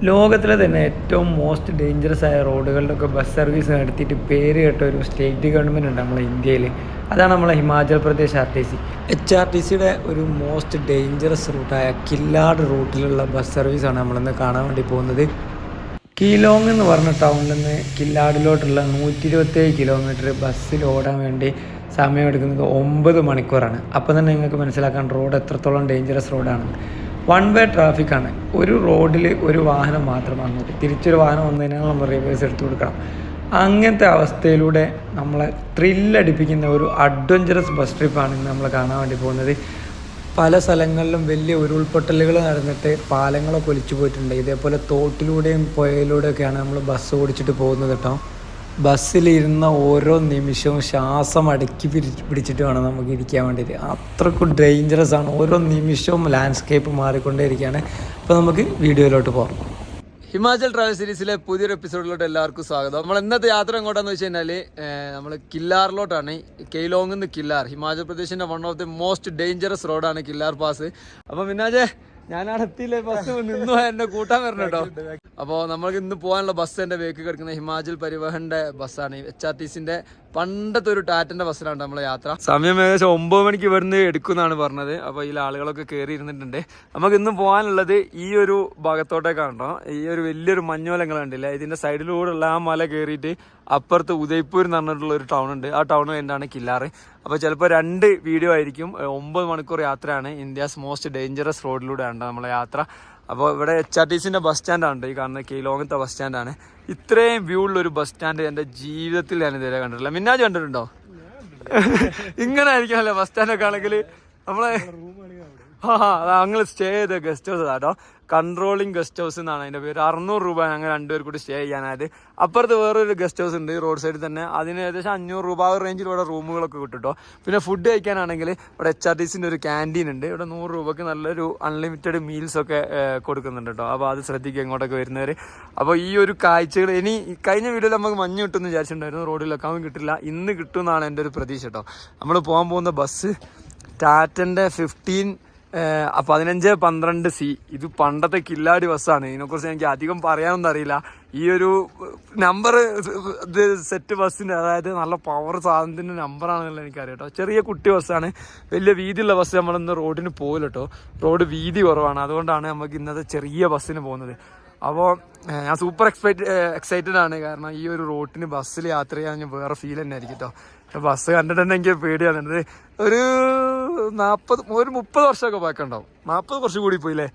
ലോകത്തിലെ തന്നെ ഏറ്റവും മോസ്റ്റ് ഡേഞ്ചറസ് ആയ റോഡുകളിലൊക്കെ ബസ് സർവീസ് നടത്തിയിട്ട് പേര് കേട്ട ഒരു സ്റ്റേറ്റ് ഗവൺമെൻറ് ഉണ്ട് നമ്മളെ ഇന്ത്യയിൽ. അതാണ് നമ്മളെ ഹിമാചൽ പ്രദേശ് RTC. HRTCയുടെ ഒരു മോസ്റ്റ് ഡേഞ്ചറസ് റൂട്ടായ കില്ലാഡ് റൂട്ടിലുള്ള ബസ് സർവീസാണ് നമ്മളിന്ന് കാണാൻ വേണ്ടി പോകുന്നത്. കീലോങ് എന്ന് പറഞ്ഞ ടൗണിൽ നിന്ന് കില്ലാഡിലോട്ടുള്ള 127 കിലോമീറ്റർ ബസ്സിൽ ഓടാൻ വേണ്ടി സമയമെടുക്കുന്നത് 9 മണിക്കൂറാണ്. അപ്പോൾ തന്നെ നിങ്ങൾക്ക് മനസ്സിലാക്കാൻ റോഡ് എത്രത്തോളം ഡേഞ്ചറസ് റോഡാണ്. വൺ വേ ട്രാഫിക്കാണ്. ഒരു റോഡിൽ ഒരു വാഹനം മാത്രം അങ്ങോട്ട്, തിരിച്ചൊരു വാഹനം വന്നു കഴിഞ്ഞാൽ നമ്മൾ റിവേഴ്സ് എടുത്തു കൊടുക്കണം. അങ്ങനത്തെ അവസ്ഥയിലൂടെ നമ്മളെ ത്രില്ലടിപ്പിക്കുന്ന ഒരു അഡ്വഞ്ചറസ് ബസ് ട്രിപ്പാണ് ഇന്ന് നമ്മൾ കാണാൻ വേണ്ടി പോകുന്നത്. പല സ്ഥലങ്ങളിലും വലിയ ഉരുൾപൊട്ടലുകൾ നടന്നിട്ട് പാലങ്ങളൊക്കെ ഒലിച്ചു പോയിട്ടുണ്ട്. ഇതേപോലെ തോട്ടിലൂടെയും പുഴയിലൂടെയൊക്കെയാണ് നമ്മൾ ബസ് ഓടിച്ചിട്ട് പോകുന്നത് കേട്ടോ. ബസ്സിലിരുന്ന ഓരോ നിമിഷവും ശ്വാസം അടക്കി പിടിച്ചിട്ട് വേണം നമുക്ക് ഇരിക്കാൻ വേണ്ടിയിട്ട്. അത്രക്കും ഡേഞ്ചറസ് ആണ്. ഓരോ നിമിഷവും ലാൻഡ്സ്കേപ്പ് മാറിക്കൊണ്ടേയിരിക്കുകയാണ്. അപ്പോൾ നമുക്ക് വീഡിയോയിലോട്ട് പോകാം. ഹിമാചൽ ട്രാവൽ സീരീസിലെ പുതിയൊരു എപ്പിസോഡിലോട്ട് എല്ലാവർക്കും സ്വാഗതം. നമ്മൾ ഇന്നത്തെ യാത്ര എങ്ങോട്ടാന്ന് വെച്ച് കഴിഞ്ഞാൽ നമ്മൾ കില്ലാറിലോട്ടാണ്. കെയ്ലോങ്ങിൽ നിന്ന് കില്ലാർ, ഹിമാചൽ പ്രദേശിൻ്റെ one of the most dangerous റോഡാണ് കില്ലാർ പാസ്. അപ്പോൾ മിന്നാജെ ഞാനവിടെ എത്തിയില്ലേ, ബസ് നിന്നു എന്നെ കൂട്ടാൻ വരണം കേട്ടോ. അപ്പോൾ നമ്മൾക്ക് ഇന്ന് പോകാനുള്ള ബസ് എൻ്റെ വേക്ക് കിടക്കുന്ന ഹിമാചൽ പരിവഹൻ്റെ ബസ്സാണ്. HRTCൻ്റെ പണ്ടത്തെ ഒരു ടാറ്റൻ്റെ ബസ്സിലാണ് നമ്മളെ യാത്ര. സമയം ഏകദേശം 9 മണിക്ക് ഇവിടുന്ന് എടുക്കുമെന്നാണ് പറഞ്ഞത്. അപ്പോൾ ഇതിൽ ആളുകളൊക്കെ കയറി ഇരുന്നിട്ടുണ്ട്. നമുക്ക് ഇന്ന് പോകാനുള്ളത് ഈ ഒരു ഭാഗത്തോട്ടേക്കാണ് കേട്ടോ. ഈ ഒരു വലിയൊരു മഞ്ഞോലങ്ങൾ കണ്ടില്ല, ഇതിൻ്റെ സൈഡിലൂടെയുള്ള ആ മല കയറിയിട്ട് അപ്പുറത്ത് ഉദയ്പൂർ എന്ന് പറഞ്ഞിട്ടുള്ള ഒരു ടൗൺ ഉണ്ട്. ആ ടൗൺ കഴിഞ്ഞാണ് കില്ലാറ്. അപ്പോൾ ചിലപ്പോൾ 2 വീഡിയോ ആയിരിക്കും. 9 മണിക്കൂർ യാത്രയാണ്. ഇന്ത്യാസ് മോസ്റ്റ് ഡേഞ്ചറസ് റോഡിലൂടെയാണ് നമ്മളെ യാത്ര. അപ്പോൾ ഇവിടെ HRTCൻ്റെ ബസ് സ്റ്റാൻഡാണ് ഈ കാണുന്നത്. കെയ്ലോങ്ങത്തെ ബസ് സ്റ്റാൻഡാണ്. ഇത്രയും വ്യൂ ഉള്ളൊരു ബസ് സ്റ്റാൻഡ് എൻ്റെ ജീവിതത്തിൽ ഞാൻ ഇതുവരെ കണ്ടിട്ടില്ല. മിന്നാജ് കണ്ടിട്ടുണ്ടോ? ഇങ്ങനെ ആയിരിക്കണല്ലേ ബസ് സ്റ്റാൻഡൊക്കെ ആണെങ്കിൽ നമ്മളെ ഞങ്ങൾ സ്റ്റേ ചെയ്ത ഗസ്റ്റ് ഹൗസ് കേട്ടോ. കൺട്രോളിങ് ഗസ്റ്റ് ഹൗസ് എന്നാണ് അതിൻ്റെ പേര്. 600 രൂപ ഞങ്ങൾ 2 പേർ കൂടി സ്റ്റേ ചെയ്യാനായത്. അപ്പുറത്ത് വേറൊരു ഗസ്റ്റ് ഹൗസ് ഉണ്ട് റോഡ് സൈഡിൽ തന്നെ. അതിന് ഏകദേശം 500 രൂപ റേഞ്ചിൽ ഇവിടെ റൂമുകളൊക്കെ കിട്ടും കേട്ടോ. പിന്നെ ഫുഡ് കഴിക്കാനാണെങ്കിൽ ഇവിടെ HRTCൻ്റെ ഒരു ക്യാൻറ്റീൻ ഉണ്ട്. ഇവിടെ 100 രൂപയ്ക്ക് നല്ലൊരു അൺലിമിറ്റഡ് മീൽസൊക്കെ കൊടുക്കുന്നുണ്ട് കേട്ടോ. അപ്പോൾ അത് ശ്രദ്ധിക്കുക ഇങ്ങോട്ടൊക്കെ വരുന്നവർ. അപ്പോൾ ഈ ഒരു കാഴ്ചകൾ ഇനി കഴിഞ്ഞ വീഡിയോയിൽ നമുക്ക് മഞ്ഞ് കിട്ടുമെന്ന് വിചാരിച്ചിട്ടുണ്ടായിരുന്നു. റോഡിലൊക്കെ അവൻ കിട്ടില്ല. ഇന്ന് കിട്ടുമെന്നാണ് എൻ്റെ ഒരു പ്രതീക്ഷ കേട്ടോ. നമ്മൾ പോകാൻ പോകുന്ന ബസ് ടാറ്റൻ്റെ 1512C. ഇത് പണ്ടത്തെ കില്ലാടി ബസ്സാണ്. ഇതിനെക്കുറിച്ച് എനിക്ക് അധികം പറയാനൊന്നും അറിയില്ല. ഈ ഒരു നമ്പർ ഇത് സെറ്റ് ബസ്സിൻ്റെ, അതായത് നല്ല പവർ സാധനത്തിൻ്റെ നമ്പറാണെന്നുള്ള എനിക്കറിയാം കേട്ടോ. ചെറിയ കുട്ടി ബസ്സാണ്. വലിയ വീതിയുള്ള ബസ് നമ്മളിന്ന് റോഡിന് പോകില്ല കേട്ടോ. റോഡ് വീതി കുറവാണ്. അതുകൊണ്ടാണ് നമുക്ക് ഇന്നത്തെ ചെറിയ ബസ്സിന് പോകുന്നത്. അപ്പോൾ ഞാൻ സൂപ്പർ എക്സൈറ്റഡ് ആണ്. കാരണം ഈ ഒരു റോഡിന് ബസ്സിൽ യാത്ര ചെയ്യാൻ ഞാൻ വേറെ ഫീൽ തന്നെ ആയിരിക്കും കേട്ടോ. ബസ് കണ്ടിട്ട് തന്നെ എനിക്ക് പേടിയാണ്. ഒരു 30 വർഷമൊക്കെ ബാക്കുണ്ടാവും. 40 കുറച്ച് കൂടി പോയില്ലേ.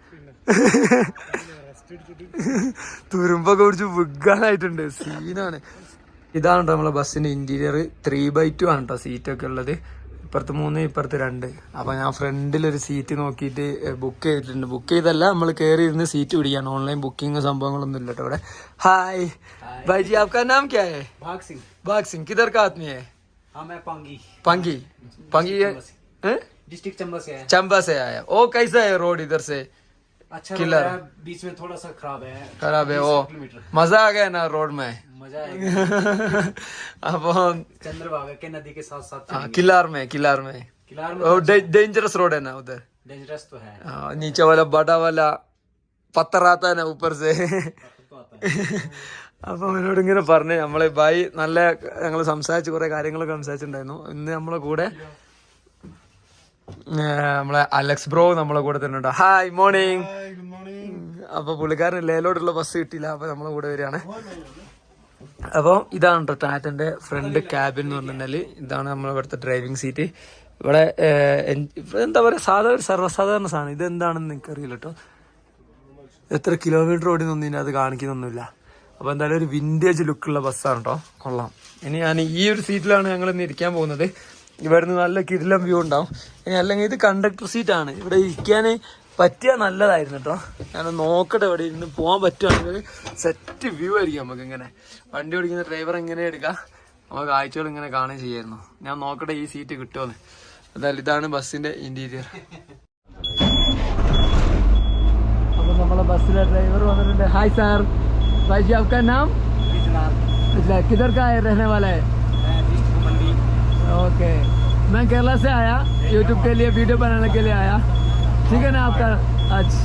തുരുമ്പൊക്കെ കുടിച്ച് വിഗാനായിട്ടുണ്ട്. സീനാണ്. ഇതാണ് കേട്ടോ നമ്മളെ ബസ്സിന്റെ ഇന്റീരിയർ. 3x2 ആണ് കേട്ടോ സീറ്റൊക്കെ ഉള്ളത്. ഇപ്പുറത്ത് 3, ഇപ്പുറത്ത് 2. അപ്പോൾ ഞാൻ ഫ്രണ്ടിലൊരു സീറ്റ് നോക്കിയിട്ട് ബുക്ക് ചെയ്തിട്ടുണ്ട്. ബുക്ക് ചെയ്തല്ല, നമ്മൾ കയറി ഇരുന്ന് സീറ്റ് പിടിക്കുകയാണ്. ഓൺലൈൻ ബുക്കിംഗ് സംഭവങ്ങളൊന്നും ഇല്ല കേട്ടോ ഇവിടെ. ഹായ് भाई जी, आपका नाम क्या है? भाग सिंह. किधर का आदमी है? मैं पांगी डिस्ट्रिक्ट चंबा से आया. ओ कैसा है रोड इधर से? अच्छा किलर है, बीच में थोड़ा सा खराब है. ओ मजा आ गया ना रोड में. मजा आएगा. अब चंद्रभागा के नदी के साथ साथ किलार में डेंजरस रोड है ना उधर. डेंजरस तो है. नीचे वाला बड़ा वाला पत्थर आता है ना ऊपर से. അപ്പോൾ അവനോട് ഇങ്ങനെ പറഞ്ഞ് നമ്മളെ ബായി നല്ല ഞങ്ങൾ സംസാരിച്ച് കുറേ കാര്യങ്ങളൊക്കെ സംസാരിച്ചിട്ടുണ്ടായിരുന്നു. ഇന്ന് നമ്മളെ കൂടെ നമ്മളെ അലക്സ് ബ്രോ നമ്മളെ കൂടെ തന്നെ ഉണ്ട്. Hi morning. അപ്പോൾ പുള്ളിക്കാരൻ ലേലോട്ടുള്ള ബസ് കിട്ടിയില്ല. അപ്പോൾ നമ്മളെ കൂടെ വരികയാണ്. അപ്പോൾ ഇതാണ് കേട്ടോ ടാറ്റൻ്റെ ഫ്രണ്ട് ക്യാബിൻ എന്ന് പറഞ്ഞാൽ. ഇതാണ് നമ്മളെ ഇവിടുത്തെ ഡ്രൈവിംഗ് സീറ്റ്. ഇവിടെ എന്താ പറയുക, സർവ്വസാധാരണ സാധനം. ഇതെന്താണെന്ന് എനിക്കറിയില്ല കേട്ടോ. എത്ര കിലോമീറ്റർ ഓടിനൊന്നും അത് കാണിക്കുന്നൊന്നുമില്ല. അപ്പോൾ എന്തായാലും ഒരു വിൻറ്റേജ് ലുക്കുള്ള ബസ്സാണ് കേട്ടോ. കൊള്ളാം. ഇനി ഞാൻ ഈ ഒരു സീറ്റിലാണ് ഞങ്ങൾ ഇന്ന് ഇരിക്കാൻ പോകുന്നത്. ഇവിടുന്ന് നല്ല കിടിലം വ്യൂ ഉണ്ടാവും. ഇനി അല്ലെങ്കിൽ ഇത് കണ്ടക്ടർ സീറ്റാണ്. ഇവിടെ ഇരിക്കാൻ പറ്റിയാൽ നല്ലതായിരുന്നു കേട്ടോ. ഞാൻ നോക്കട്ടെ ഇവിടെ ഇരുന്ന് പോകാൻ പറ്റുകയാണെങ്കിൽ സെറ്റ് വ്യൂ ആയിരിക്കും നമുക്ക്. ഇങ്ങനെ വണ്ടി ഓടിക്കുന്ന ഡ്രൈവർ എങ്ങനെ എടുക്കാം, നമുക്ക് കാഴ്ചകൾ ഇങ്ങനെ കാണുകയും ചെയ്യായിരുന്നു. ഞാൻ നോക്കട്ടെ ഈ സീറ്റ് കിട്ടുമെന്ന്. എന്തായാലും ഇതാണ് ബസ്സിൻ്റെ ഇൻറ്റീരിയർ. അപ്പോൾ നമ്മളെ ബസ്സിലെ ഡ്രൈവർ വന്നിട്ടുണ്ട്. Hi sir. भाई जी आपका नाम? किधर का है, रहने वाला है? ओके, मैं केरला से आया. यूट्यूब के लिए वीडियो बनाने के लिए आया. ठीक है ना आपका? अच्छा.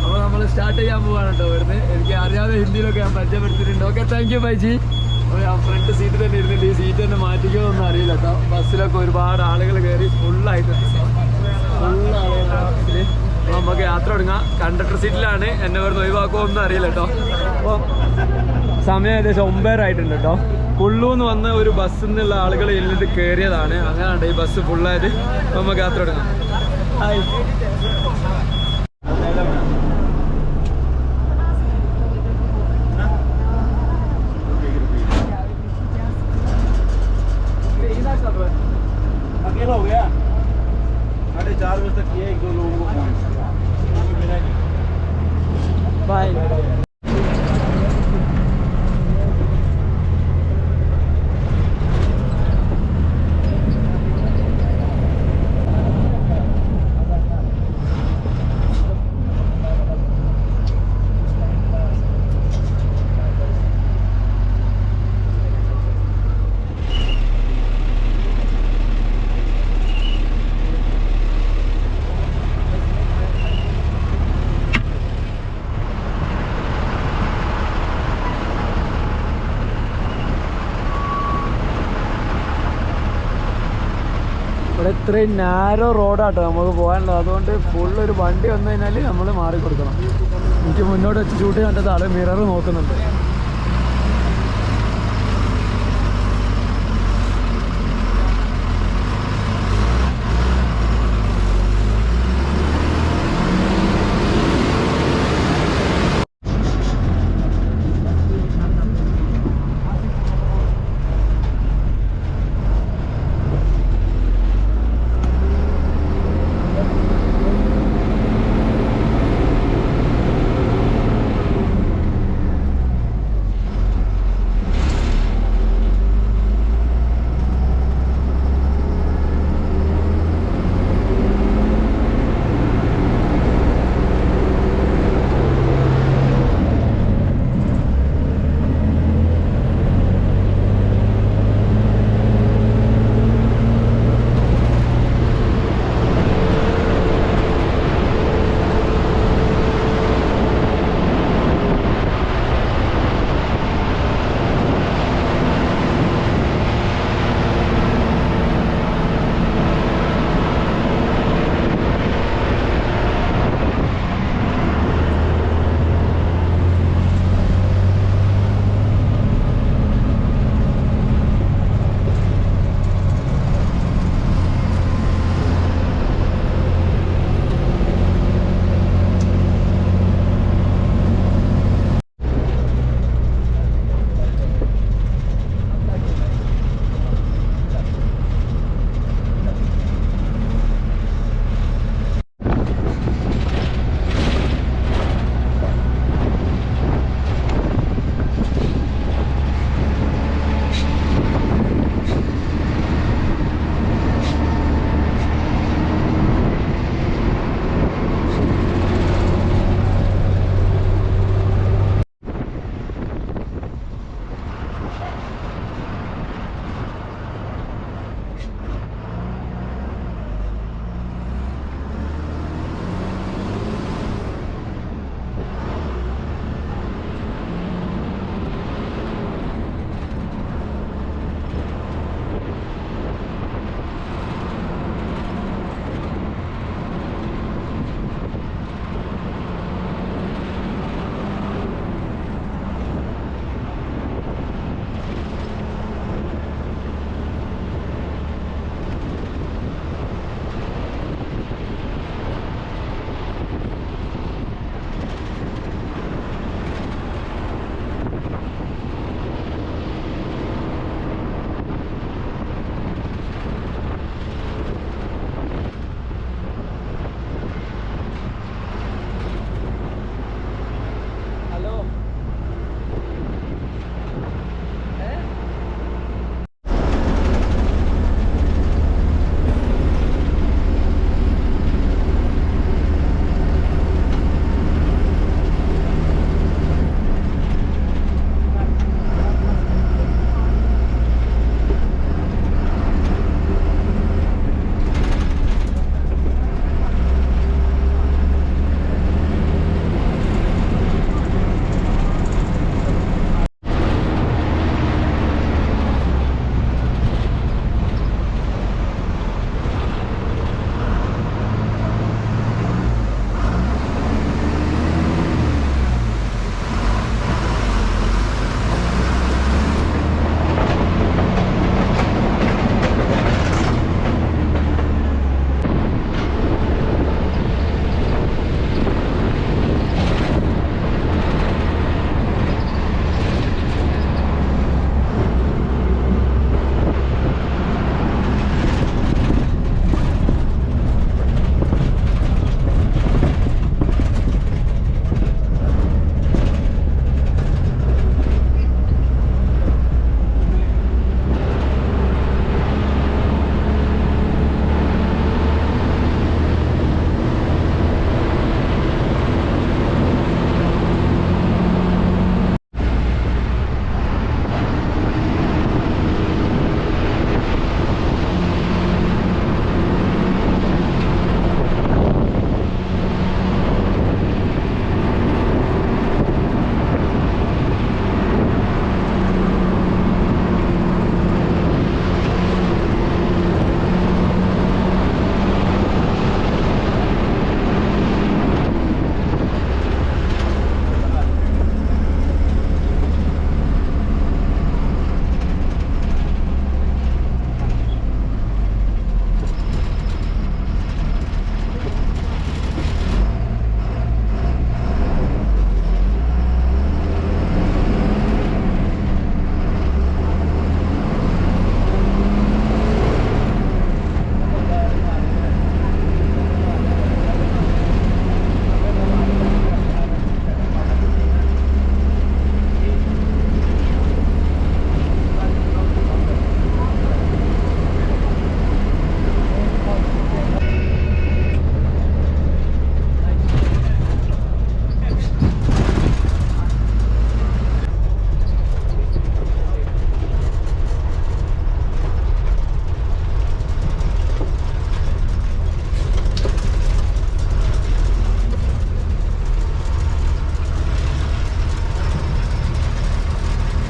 അപ്പോൾ നമ്മൾ നമ്മൾ സ്റ്റാർട്ട് ചെയ്യാൻ പോവാണ് കേട്ടോ ഇവിടുന്ന്. എനിക്ക് അറിയാതെ ഹിന്ദിയിലൊക്കെ ഞാൻ പരിചയപ്പെടുത്തിയിട്ടുണ്ട്. ഓക്കെ, താങ്ക് യു ബൈജി. ഫ്രണ്ട് സീറ്റ് തന്നെ ഇരുന്നിട്ട് ഈ സീറ്റ് തന്നെ മാറ്റിക്കുമോന്നും അറിയില്ല കേട്ടോ. ബസ്സിലൊക്കെ ഒരുപാട് ആളുകൾ കയറി ഫുള്ളായിട്ടുണ്ട്. ഫുള്ളാളുകൾ നമുക്ക് യാത്ര തുടങ്ങാം. കണ്ടക്ടർ സീറ്റിലാണ്. എന്നെ ഇവിടുന്ന് ഒഴിവാക്കുമോന്നും അറിയില്ല കേട്ടോ. അപ്പോൾ സമയം ഏകദേശം 9:30 ആയിട്ടുണ്ട് കേട്ടോ. കുള്ളൂന്ന് വന്ന ഒരു ബസ്സിൽ നിന്നുള്ള ആളുകൾ എല്ലിട്ട് കയറിയതാണ്. അങ്ങനെയാണ് ഈ ബസ് ഫുള്ളായത്. അപ്പോൾ നമുക്ക് യാത്ര തുടങ്ങാം. ഹായ്. अकेला हो गया 4:30 बजे तक किया 1-2 लोगों को फोन मिला नहीं बाय. ഇവിടെ ഇത്രയും നാരോ റോഡാട്ടോ നമുക്ക് പോകാനുള്ളത്. അതുകൊണ്ട് ഫുള്ളൊരു വണ്ടി വന്നു കഴിഞ്ഞാൽ നമ്മൾ മാറിക്കൊടുക്കണം. എനിക്ക് മുന്നോട്ട് വെച്ച് ഷൂട്ട് കണ്ടത് ആൾ മിറർ നോക്കുന്നുണ്ട്.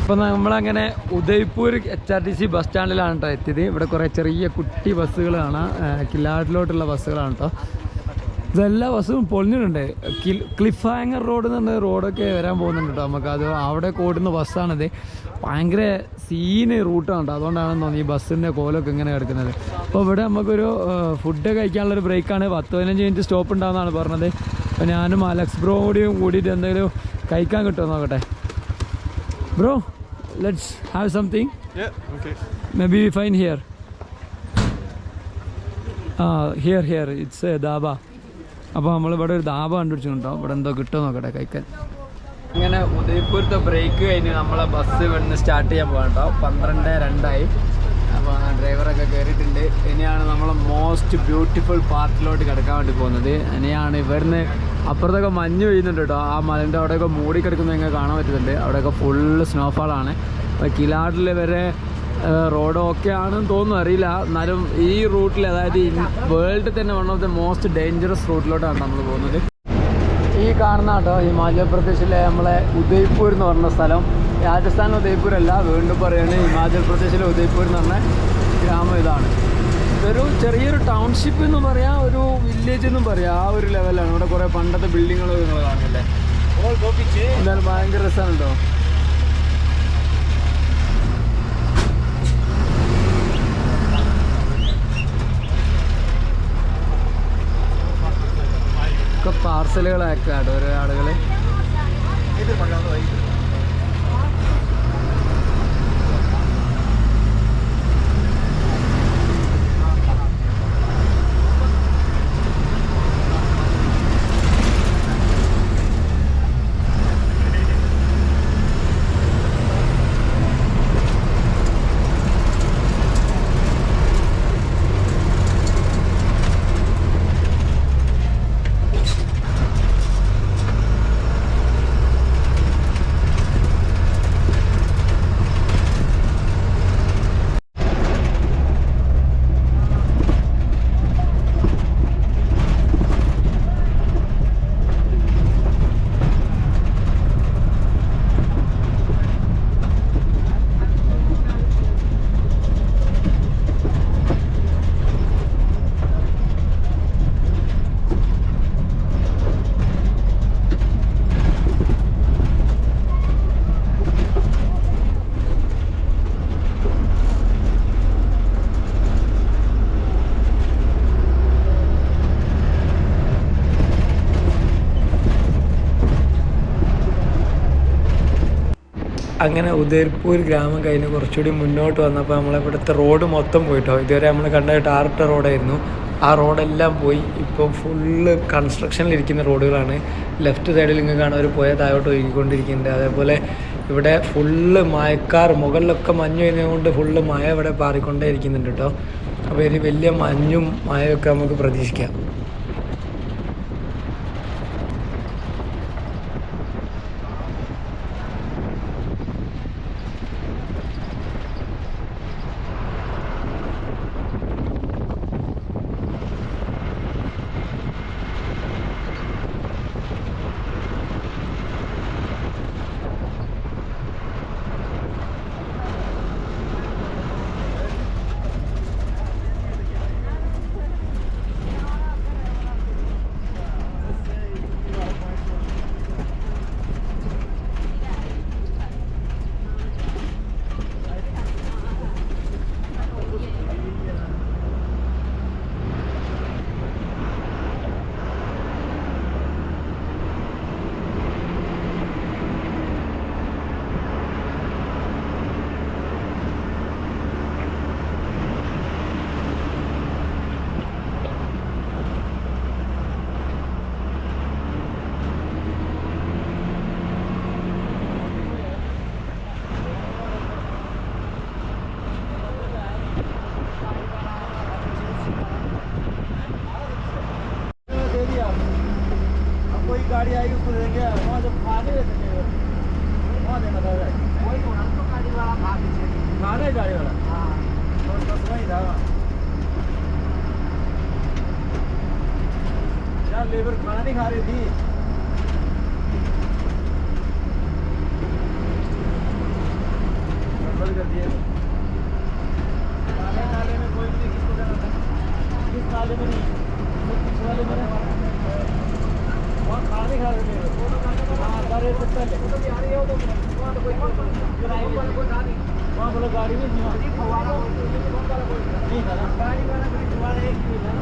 അപ്പോൾ നമ്മളങ്ങനെ ഉദയ്പൂർ HRTC ബസ് സ്റ്റാൻഡിലാണ് കേട്ടോ എത്തിയത്. ഇവിടെ കുറേ ചെറിയ കുട്ടി ബസ്സുകൾ കാണാം, കിലാഡിലോട്ടുള്ള ബസ്സുകളാണ് കേട്ടോ. ഇതെല്ലാ ബസ്സും പൊളിഞ്ഞിട്ടുണ്ട്. ക്ലിഫ് ഹാങ്ങർ റോഡ് എന്ന് പറഞ്ഞ റോഡൊക്കെ വരാൻ പോകുന്നുണ്ട് കേട്ടോ. നമുക്കത് അവിടെ ഓടുന്ന ബസ്സാണിത്. ഭയങ്കര സീന് റൂട്ടാണ് കേട്ടോ. അതുകൊണ്ടാണെന്ന് തോന്നി ഈ ബസ്സിൻ്റെ കോലമൊക്കെ ഇങ്ങനെ കിടക്കുന്നത്. അപ്പോൾ ഇവിടെ നമുക്കൊരു ഫുഡ് കഴിക്കാനുള്ളൊരു ബ്രേക്കാണ്. 10-15 മിനിറ്റ് സ്റ്റോപ്പ് ഉണ്ടാകുന്നതാണ് പറഞ്ഞത്. അപ്പോൾ ഞാനും അലക്സ് ബ്രോ കൂടിയിട്ട് എന്തെങ്കിലും കഴിക്കാൻ കിട്ടുമോ നോക്കട്ടെ. Bro, let's have something. Yeah, okay. Maybe we find here. Here. It's a dhaba. അപ്പോൾ നമ്മളിവിടെ ഒരു ധാബ കണ്ടുപിടിച്ചിട്ടുണ്ടോ. ഇവിടെ എന്തോ കിട്ടുമോ നോക്കട്ടെ കഴിക്കാൻ. അങ്ങനെ ഉദയ്പൂരത്തെ ബ്രേക്ക് കഴിഞ്ഞ് നമ്മളെ ബസ് ഇവിടുന്ന് സ്റ്റാർട്ട് ചെയ്യാൻ പോകാം കേട്ടോ. 12:02 അപ്പോൾ ഡ്രൈവറൊക്കെ കയറിയിട്ടുണ്ട്. ഇനിയാണ് നമ്മൾ മോസ്റ്റ് ബ്യൂട്ടിഫുൾ പാർട്ടിലോട്ട് കിടക്കാൻ വേണ്ടി പോകുന്നത്. ഇനിയാണ് ഇവിടുന്ന് അപ്പുറത്തൊക്കെ മഞ്ഞ് പെയ്യുന്നുണ്ട് കേട്ടോ. ആ മലൻ്റെ അവിടെയൊക്കെ മൂടി കിടക്കുന്നത് നിങ്ങൾക്ക് കാണാൻ പറ്റുന്നുണ്ട്. അവിടെയൊക്കെ ഫുള്ള് സ്നോഫാളാണ്. അപ്പോൾ കിലാഡിൽ വരെ റോഡ് ഓക്കെ ആണെന്ന് തോന്നുന്നു, അറിയില്ല. എന്നാലും ഈ റൂട്ടിൽ, അതായത് വേൾഡിൽ തന്നെ one of the most dangerous റൂട്ടിലോട്ടാണ് നമ്മൾ പോകുന്നത്. ഈ കാണുന്ന കേട്ടോ ഹിമാചൽ പ്രദേശിലെ നമ്മളെ ഉദയ്പൂർ എന്ന് പറഞ്ഞ സ്ഥലം. രാജസ്ഥാൻ ഉദയ്പൂരല്ല, വീണ്ടും പറയുകയാണ് ഹിമാചൽ പ്രദേശിലെ ഉദയ്പൂർ എന്ന് പറഞ്ഞ ഗ്രാമം ഇതാണ്. ഇതൊരു ചെറിയൊരു ടൗൺഷിപ്പ് എന്നും പറയാം, ഒരു വില്ലേജ് എന്നും പറയാം. ആ ഒരു ലെവലാണ്. ഇവിടെ കുറേ പണ്ടത്തെ ബിൽഡിങ്ങുകളൊക്കെ നിങ്ങൾ കാണില്ലേ. എന്തായാലും ഭയങ്കര രസമാണ് കേട്ടോ. ഒക്കെ പാർസലുകളൊക്കെ ആട്ടോ ഓരോ ആളുകൾ. അങ്ങനെ ഉദയ്പൂർ ഗ്രാമം കഴിഞ്ഞ് കുറച്ചുകൂടി മുന്നോട്ട് വന്നപ്പോൾ നമ്മളിവിടുത്തെ റോഡ് മൊത്തം പോയിട്ടോ. ഇതുവരെ നമ്മൾ കണ്ട ടാറിട്ട റോഡായിരുന്നു. ആ റോഡെല്ലാം പോയി. ഇപ്പോൾ ഫുള്ള് കൺസ്ട്രക്ഷനിലിരിക്കുന്ന റോഡുകളാണ്. ലെഫ്റ്റ് സൈഡിൽ ഇങ്ങനെ കാണാൻ ഒരു പുഴ താഴോട്ട് ഒഴുകിക്കൊണ്ടിരിക്കുന്നുണ്ട്. അതേപോലെ ഇവിടെ ഫുള്ള് മഴക്കാർ, മുകളിലൊക്കെ മഞ്ഞ് വരുന്നതുകൊണ്ട് ഫുള്ള് മഴ ഇവിടെ പാറിക്കൊണ്ടേ ഇരിക്കുന്നുണ്ട് കേട്ടോ. അപ്പോൾ ഒരു വലിയ മഞ്ഞും മഴയൊക്കെ നമുക്ക് പ്രതീക്ഷിക്കാം. गाड़ी आएगी उसको देंगे वहाँ जब खाने वहाँ देना था वही तो गाड़ी वाला खाने गाड़ी वाला हाँ बस वही था यार लेबर खाना नहीं खा रही थी वहाँ बोलो गाड़ी में नहीं था ना गाड़ी वाला ब्रिज वाला एक ही था ना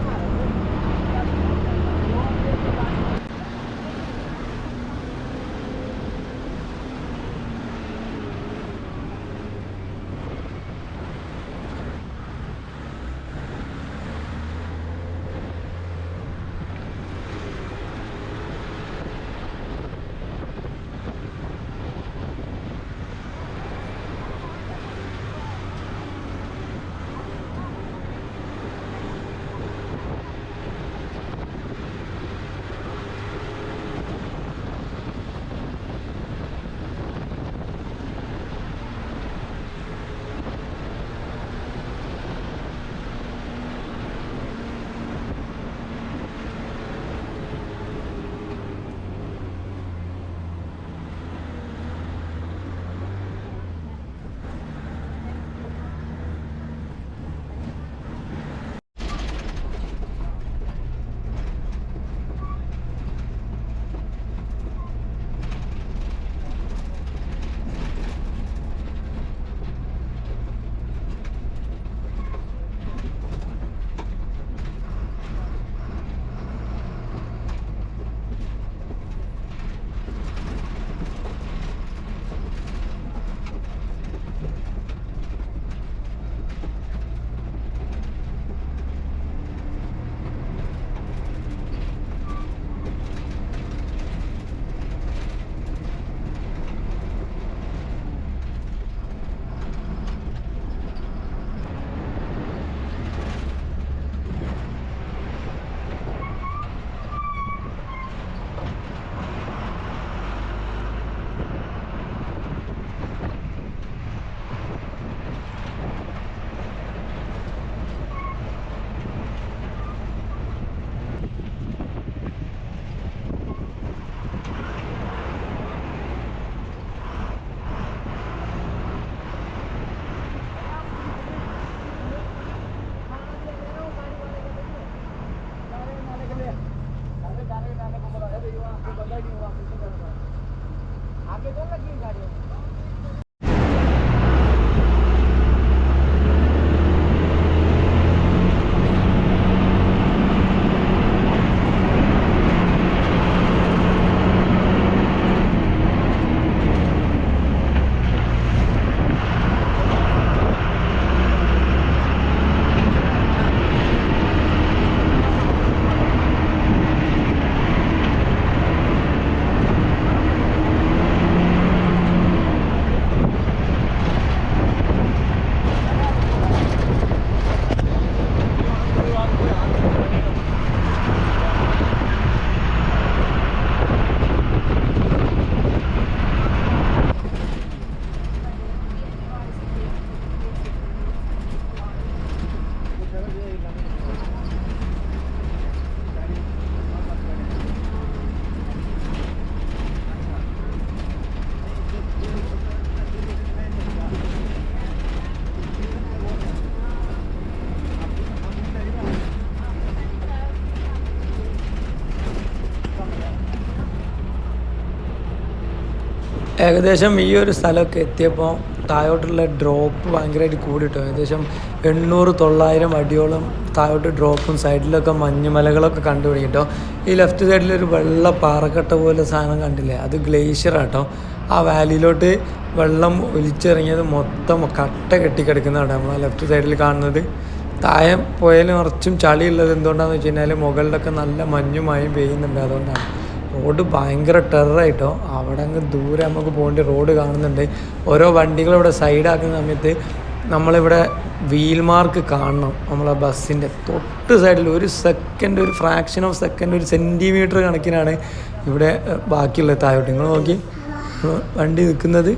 आगे तो लगी गाड़ी ഏകദേശം ഈ ഒരു സ്ഥലമൊക്കെ എത്തിയപ്പോൾ താഴോട്ടുള്ള ഡ്രോപ്പ് ഭയങ്കരമായിട്ട് കൂടിട്ടോ. ഏകദേശം 800-900 അടിയോളം താഴോട്ട് ഡ്രോപ്പും സൈഡിലൊക്കെ മഞ്ഞുമലകളൊക്കെ കണ്ടുപിടിക്കട്ടോ. ഈ ലെഫ്റ്റ് സൈഡിലൊരു വെള്ള പാറക്കട്ട പോലെ സാധനം കണ്ടില്ലേ, അത് ഗ്ലേഷ്യറാട്ടോ. ആ വാലിയിലോട്ട് വെള്ളം ഒലിച്ചിറങ്ങിയത് മൊത്തം കട്ട കെട്ടിക്കിടക്കുന്നതാണ് നമ്മൾ ആ ലെഫ്റ്റ് സൈഡിൽ കാണുന്നത്. താഴെ പോയാൽ നിറച്ചും ചളിയുള്ളത് എന്തുകൊണ്ടാണെന്ന് വെച്ച് കഴിഞ്ഞാൽ മുകളിലൊക്കെ നല്ല മഞ്ഞുമായും പെയ്യുന്നുണ്ട്. അതുകൊണ്ടാണ് റോഡ് ഭയങ്കര ടെററായിട്ടോ. അവിടെ അങ്ങ് ദൂരെ നമുക്ക് പോകേണ്ട റോഡ് കാണുന്നുണ്ട്. ഓരോ വണ്ടികളിവിടെ സൈഡാക്കുന്ന സമയത്ത് നമ്മളിവിടെ വീൽ മാർക്ക് കാണണം. നമ്മളെ ബസ്സിൻ്റെ തൊട്ട് സൈഡിൽ ഒരു സെക്കൻഡ്, ഒരു ഫ്രാക്ഷൻ ഓഫ് സെക്കൻഡ്, ഒരു സെൻറ്റിമീറ്റർ കണക്കിനാണ് ഇവിടെ ബാക്കിയുള്ളത് താഴോട്ട്. നിങ്ങൾ നോക്കി വണ്ടി നിൽക്കുന്നത്.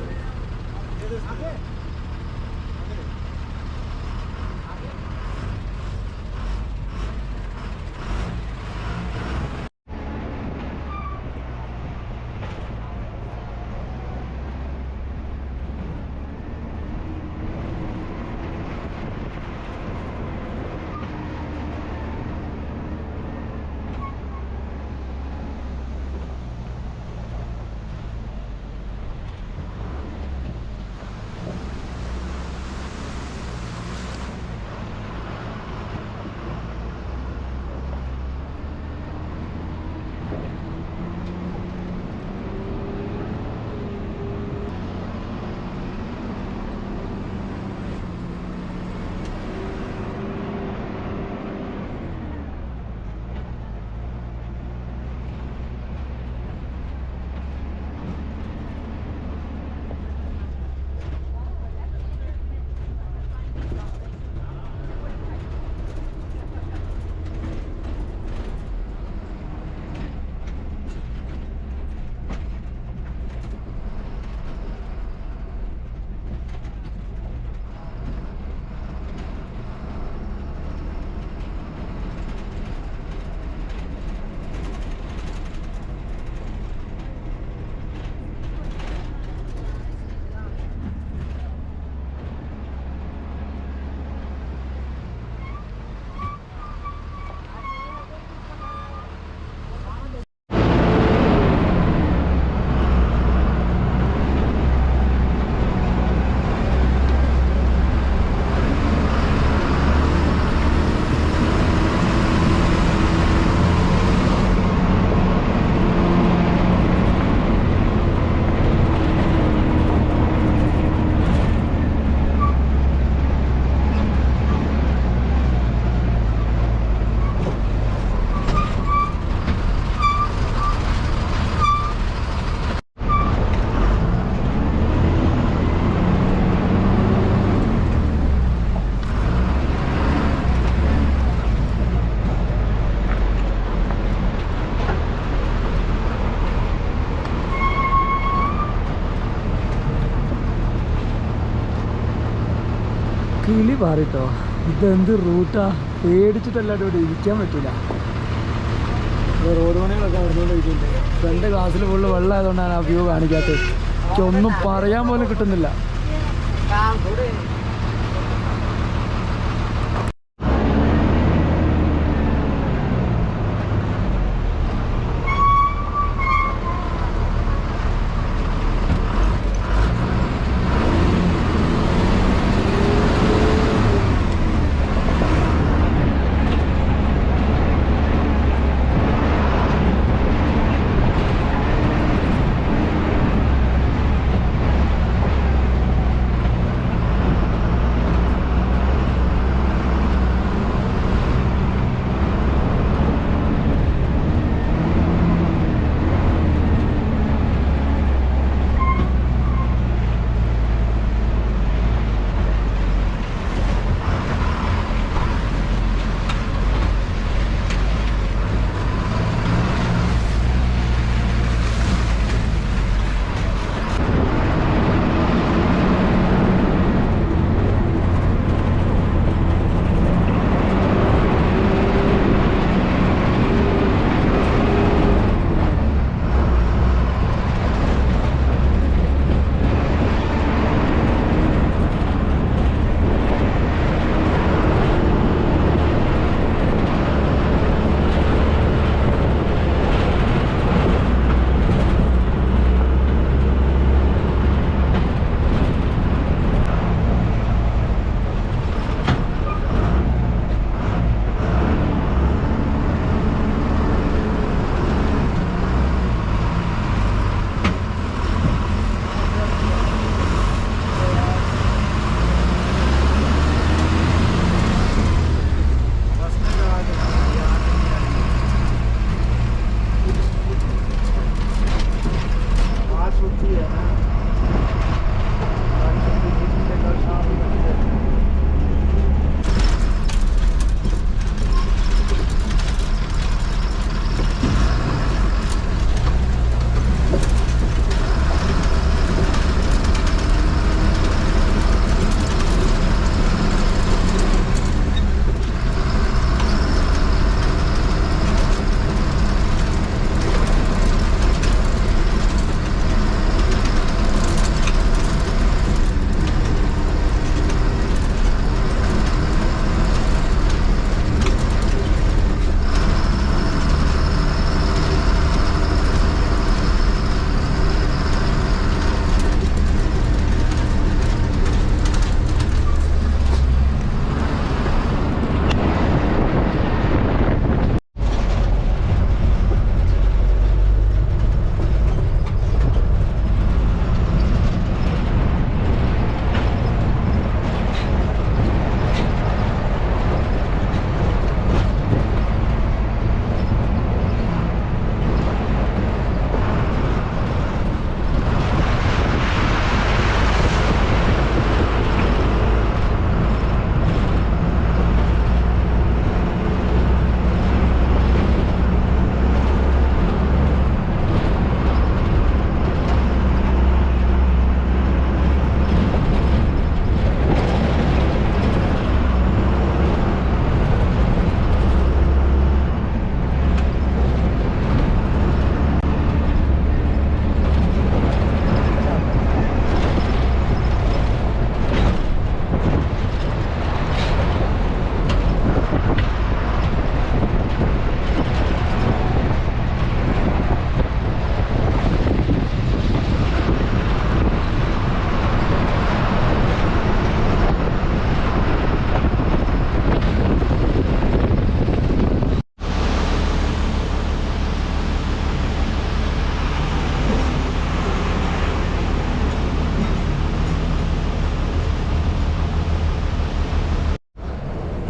കിളി മാറിട്ടോ. ഇതെന്ത് റൂട്ടാ, പേടിച്ചിട്ടല്ലാണ്ട് ഇവിടെ ഇരിക്കാൻ പറ്റില്ല. റോഡ് പണികളൊക്കെ നടന്നുകൊണ്ടിരിക്കുന്നുണ്ട്. ഫ്രണ്ട് ഗ്ലാസ്സിൽ ഫുള്ള് വെള്ളമായതുകൊണ്ടാണ് ആ വ്യൂ കാണിക്കാത്തത്. എനിക്കൊന്നും പറയാൻ പോലും കിട്ടുന്നില്ല.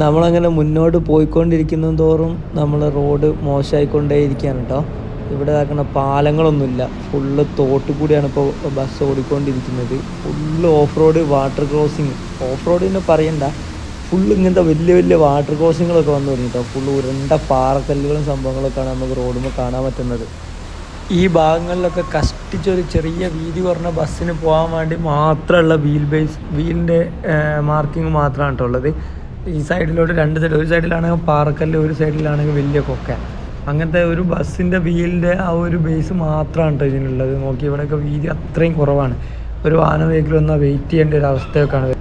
നമ്മളങ്ങനെ മുന്നോട്ട് പോയിക്കൊണ്ടിരിക്കുന്ന തോറും നമ്മൾ റോഡ് മോശമായിക്കൊണ്ടേയിരിക്കുകയാണ് കേട്ടോ. ഇവിടെ ആക്കുന്ന പാലങ്ങളൊന്നുമില്ല, ഫുള്ള് തോട്ട് കൂടിയാണ് ഇപ്പോൾ ബസ് ഓടിക്കൊണ്ടിരിക്കുന്നത്. Full off road water crossing, off റോഡിന് പറയണ്ട, ഫുള്ള് ഇങ്ങനത്തെ വലിയ വലിയ വാട്ടർ ക്രോസിങ്ങളൊക്കെ വന്നു തുടങ്ങി കേട്ടോ. ഫുള്ള് ഉരുണ്ട പാറക്കല്ലുകളും സംഭവങ്ങളൊക്കെയാണ് നമുക്ക് റോഡുമ്പോൾ കാണാൻ പറ്റുന്നത്. ഈ ഭാഗങ്ങളിലൊക്കെ കഷ്ടിച്ചൊരു ചെറിയ വീതി കുറഞ്ഞ ബസ്സിന് പോകാൻ വേണ്ടി മാത്രമുള്ള വീലിൻ്റെ മാർക്കിങ് മാത്രമാണ് കേട്ടോ ഉള്ളത്. ഈ സൈഡിലോട്ട് രണ്ട് സൈഡ്, ഒരു സൈഡിലാണെങ്കിൽ പാറക്കല്ല്, ഒരു സൈഡിലാണെങ്കിൽ വലിയ കൊക്ക. അങ്ങനത്തെ ഒരു ബസ്സിൻ്റെ വീലിൻ്റെ ആ ഒരു ബേസ് മാത്രമാണ് കേട്ടോ ഇതിനുള്ളത്. നോക്കി ഇവിടെയൊക്കെ വീതി അത്രയും കുറവാണ്. ഒരു വാഹന വെഹിക്കിൾ വന്നാൽ വെയിറ്റ് ചെയ്യേണ്ട ഒരു അവസ്ഥയൊക്കെയാണ്.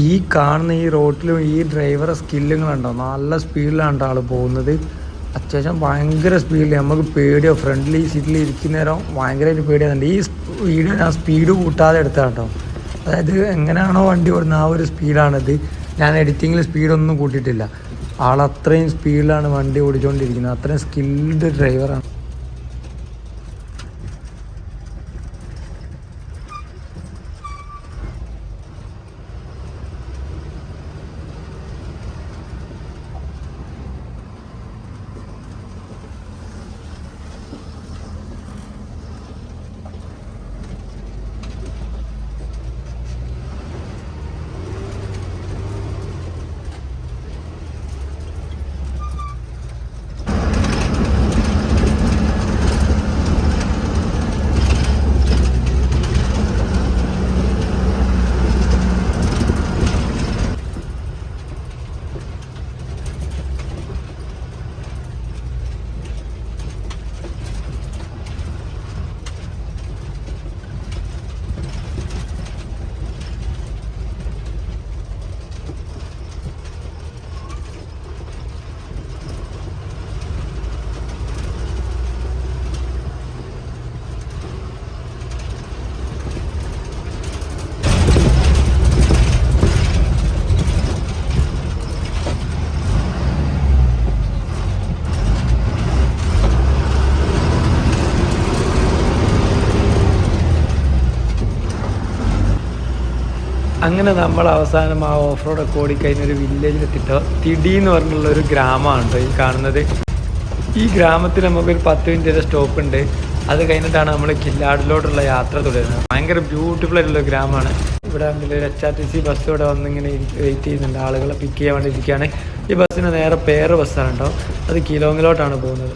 ഈ കാണുന്ന ഈ റോട്ടിലും ഈ ഡ്രൈവറെ സ്കില്ലുകളുണ്ടോ, നല്ല സ്പീഡിലാണ് ആൾ പോകുന്നത്. അത്യാവശ്യം ഭയങ്കര സ്പീഡിൽ, നമുക്ക് പേടിയോ. ഫ്രണ്ടിൽ ഈ സീറ്റിൽ ഇരിക്കുന്നേരം ഭയങ്കരമായിട്ട് പേടിയാകുന്നുണ്ട്. ഈ വീഡിയോ ഞാൻ സ്പീഡ് കൂട്ടാതെ എടുത്തതാണ് കേട്ടോ. അതായത് എങ്ങനെയാണോ വണ്ടി ഓടുന്നത് ആ ഒരു സ്പീഡാണിത്. ഞാൻ എഡിറ്റിങ്ങിൽ സ്പീഡൊന്നും കൂട്ടിയിട്ടില്ല. ആളത്രയും സ്പീഡിലാണ് വണ്ടി ഓടിച്ചുകൊണ്ടിരിക്കുന്നത്. അത്രയും സ്കിൽഡ് ഡ്രൈവറാണ്. അങ്ങനെ നമ്മൾ അവസാനം ആ ഓഫ് റോഡൊക്കെ ഓടിക്കഴിഞ്ഞൊരു വില്ലേജിലെത്തിട്ടോ. തിടി എന്ന് പറഞ്ഞുള്ള ഒരു ഗ്രാമമാണ് കേട്ടോ ഈ കാണുന്നത്. ഈ ഗ്രാമത്തിൽ നമുക്കൊരു 10 മിനിറ്റ് സ്റ്റോപ്പ് ഉണ്ട്. അത് കഴിഞ്ഞിട്ടാണ് നമ്മൾ കില്ലാടിലോട്ടുള്ള യാത്ര തുടരുന്നത്. ഭയങ്കര ബ്യൂട്ടിഫുൾ ആയിട്ടുള്ള ഗ്രാമമാണ്. ഇവിടെ ആണെങ്കിൽ ഒരു HRTC ബസ് ഇവിടെ വന്നിങ്ങനെ വെയിറ്റ് ചെയ്യുന്നുണ്ട്. ആളുകളെ പിക്ക് ചെയ്യാൻ വേണ്ടി ഇരിക്കുകയാണ്. ഈ ബസ്സിന് നേരെ പേര് ബസ്സാണ് കേട്ടോ. അത് കിലോങ്ങിലോട്ടാണ് പോകുന്നത്.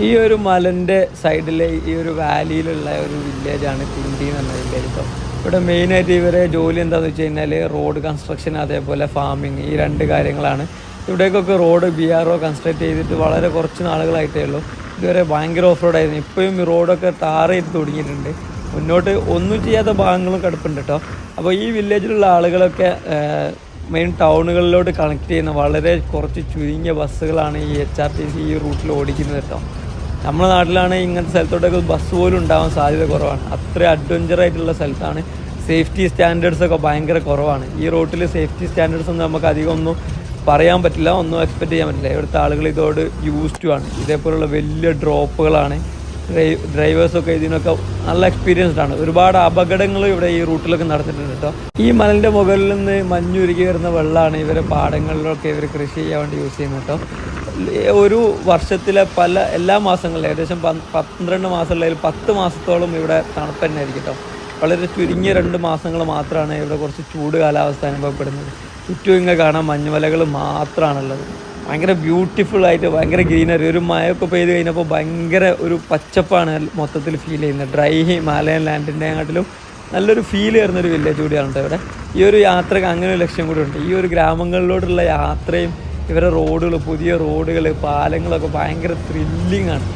ഈ ഒരു മലൻ്റെ സൈഡിലെ ഈ ഒരു വാലിയിലുള്ള ഒരു വില്ലേജാണ് തിണ്ടി എന്ന് പറഞ്ഞ വില്ലേജ് കേട്ടോ. ഇവിടെ മെയിനായിട്ട് ഇവരെ ജോലി എന്താണെന്ന് വെച്ച് കഴിഞ്ഞാൽ റോഡ് കൺസ്ട്രക്ഷൻ, അതേപോലെ ഫാമിങ്, ഈ 2 കാര്യങ്ങളാണ്. ഇവിടേക്കൊക്കെ റോഡ് BRO കൺസ്ട്രക്ട് ചെയ്തിട്ട് വളരെ കുറച്ച് നാളുകളായിട്ടേ ഉള്ളൂ. ഇതുവരെ ഭയങ്കര ഓഫ് റോഡായിരുന്നു. ഇപ്പോഴും ഈ റോഡൊക്കെ ടാർ ചെയ്ത് തുടങ്ങിയിട്ടുണ്ട്. മുന്നോട്ട് ഒന്നും ചെയ്യാത്ത ഭാഗങ്ങളും കിടപ്പുണ്ട് കേട്ടോ. അപ്പോൾ ഈ വില്ലേജിലുള്ള ആളുകളൊക്കെ മെയിൻ ടൗണുകളിലോട്ട് കണക്ട് ചെയ്യുന്ന വളരെ കുറച്ച് ചുരുങ്ങിയ ബസ്സുകളാണ് ഈ HRTC ഈ റൂട്ടിൽ ഓടിക്കുന്നത് കേട്ടോ. നമ്മുടെ നാട്ടിലാണ് ഇങ്ങനത്തെ സ്ഥലത്തോട്ടൊക്കെ ബസ് പോലും ഉണ്ടാവാൻ സാധ്യത കുറവാണ്. അത്ര അഡ്വഞ്ചറായിട്ടുള്ള സ്ഥലത്താണ്. സേഫ്റ്റി സ്റ്റാൻഡേർഡ്സൊക്കെ ഭയങ്കര കുറവാണ്. ഈ റൂട്ടിൽ സേഫ്റ്റി സ്റ്റാൻഡേർഡ്സ് ഒന്നും നമുക്ക് അധികം ഒന്നും പറയാൻ പറ്റില്ല, ഒന്നും എക്സ്പെക്റ്റ് ചെയ്യാൻ പറ്റില്ല. ഇവിടുത്തെ ആളുകൾ ഇതോട് യൂസ്ഡ് ആണ്. ഇതേപോലുള്ള വലിയ ഡ്രോപ്പുകളാണ്. ഡ്രൈവേഴ്സൊക്കെ ഇതിനൊക്കെ നല്ല എക്സ്പീരിയൻസ്ഡ് ആണ്. ഒരുപാട് അപകടങ്ങൾ ഇവിടെ ഈ റൂട്ടിലൊക്കെ നടന്നിട്ടുണ്ട് കേട്ടോ. ഈ മലൻ്റെ മുകളിൽ നിന്ന് മഞ്ഞുരുകി വരുന്ന വെള്ളമാണ് ഇവരെ പാടങ്ങളിലൊക്കെ ഇവർ കൃഷി ചെയ്യാൻ വേണ്ടി യൂസ് ചെയ്യുന്നത് കേട്ടോ. ഒരു വർഷത്തിലെ എല്ലാ മാസങ്ങളിലും ഏകദേശം 12 മാസമുള്ളതിൽ 10 മാസത്തോളം ഇവിടെ തണുപ്പ് തന്നെ ആയിരിക്കും കേട്ടോ. വളരെ ചുരുങ്ങിയ 2 മാസങ്ങൾ മാത്രമാണ് ഇവിടെ കുറച്ച് ചൂട് കാലാവസ്ഥ അനുഭവപ്പെടുന്നത്. ചുറ്റും ഇങ്ങനെ കാണാൻ മഞ്ഞുമലകൾ മാത്രമാണുള്ളത്. ഭയങ്കര ബ്യൂട്ടിഫുള്ളായിട്ട് ഭയങ്കര ഗ്രീനറി. ഒരു മഴയൊക്കെ പെയ്ത് കഴിഞ്ഞപ്പോൾ ഭയങ്കര ഒരു പച്ചപ്പാണ് മൊത്തത്തിൽ ഫീൽ ചെയ്യുന്നത്. ഡ്രൈ ഹിമാലയൻ ലാൻഡിൻ്റെക്കാട്ടിലും നല്ലൊരു ഫീൽ വരുന്നൊരു വില്ലേജ് കൂടിയാണ് കേട്ടോ ഇവിടെ. ഈ ഒരു യാത്രക്ക് അങ്ങനെ ഒരു ലക്ഷ്യം കൂടി ഉണ്ട്. ഈ ഒരു ഗ്രാമങ്ങളിലോട്ടുള്ള യാത്രയും ഇവരെ റോഡുകൾ, പുതിയ റോഡുകൾ, പാലങ്ങളൊക്കെ ഭയങ്കര ത്രില്ലിംഗ് ആണ്.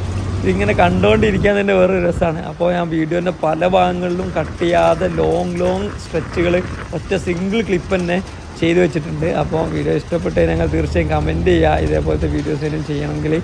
ഇതിങ്ങനെ കണ്ടുകൊണ്ടിരിക്കാൻ തന്നെ വേറൊരു രസമാണ്. അപ്പോൾ ഞാൻ വീഡിയോൻ്റെ പല ഭാഗങ്ങളിലും കട്ട് ചെയ്യാതെ ലോങ് സ്ട്രെച്ചുകൾ ഒറ്റ സിംഗിൾ ക്ലിപ്പ് തന്നെ ചെയ്തു വെച്ചിട്ടുണ്ട്. അപ്പോൾ വീഡിയോ ഇഷ്ടപ്പെട്ട് കഴിഞ്ഞാൽ തീർച്ചയായും കമൻറ്റ് ചെയ്യുക. ഇതേപോലത്തെ വീഡിയോസ് എന്തെങ്കിലും ചെയ്യണമെങ്കിൽ.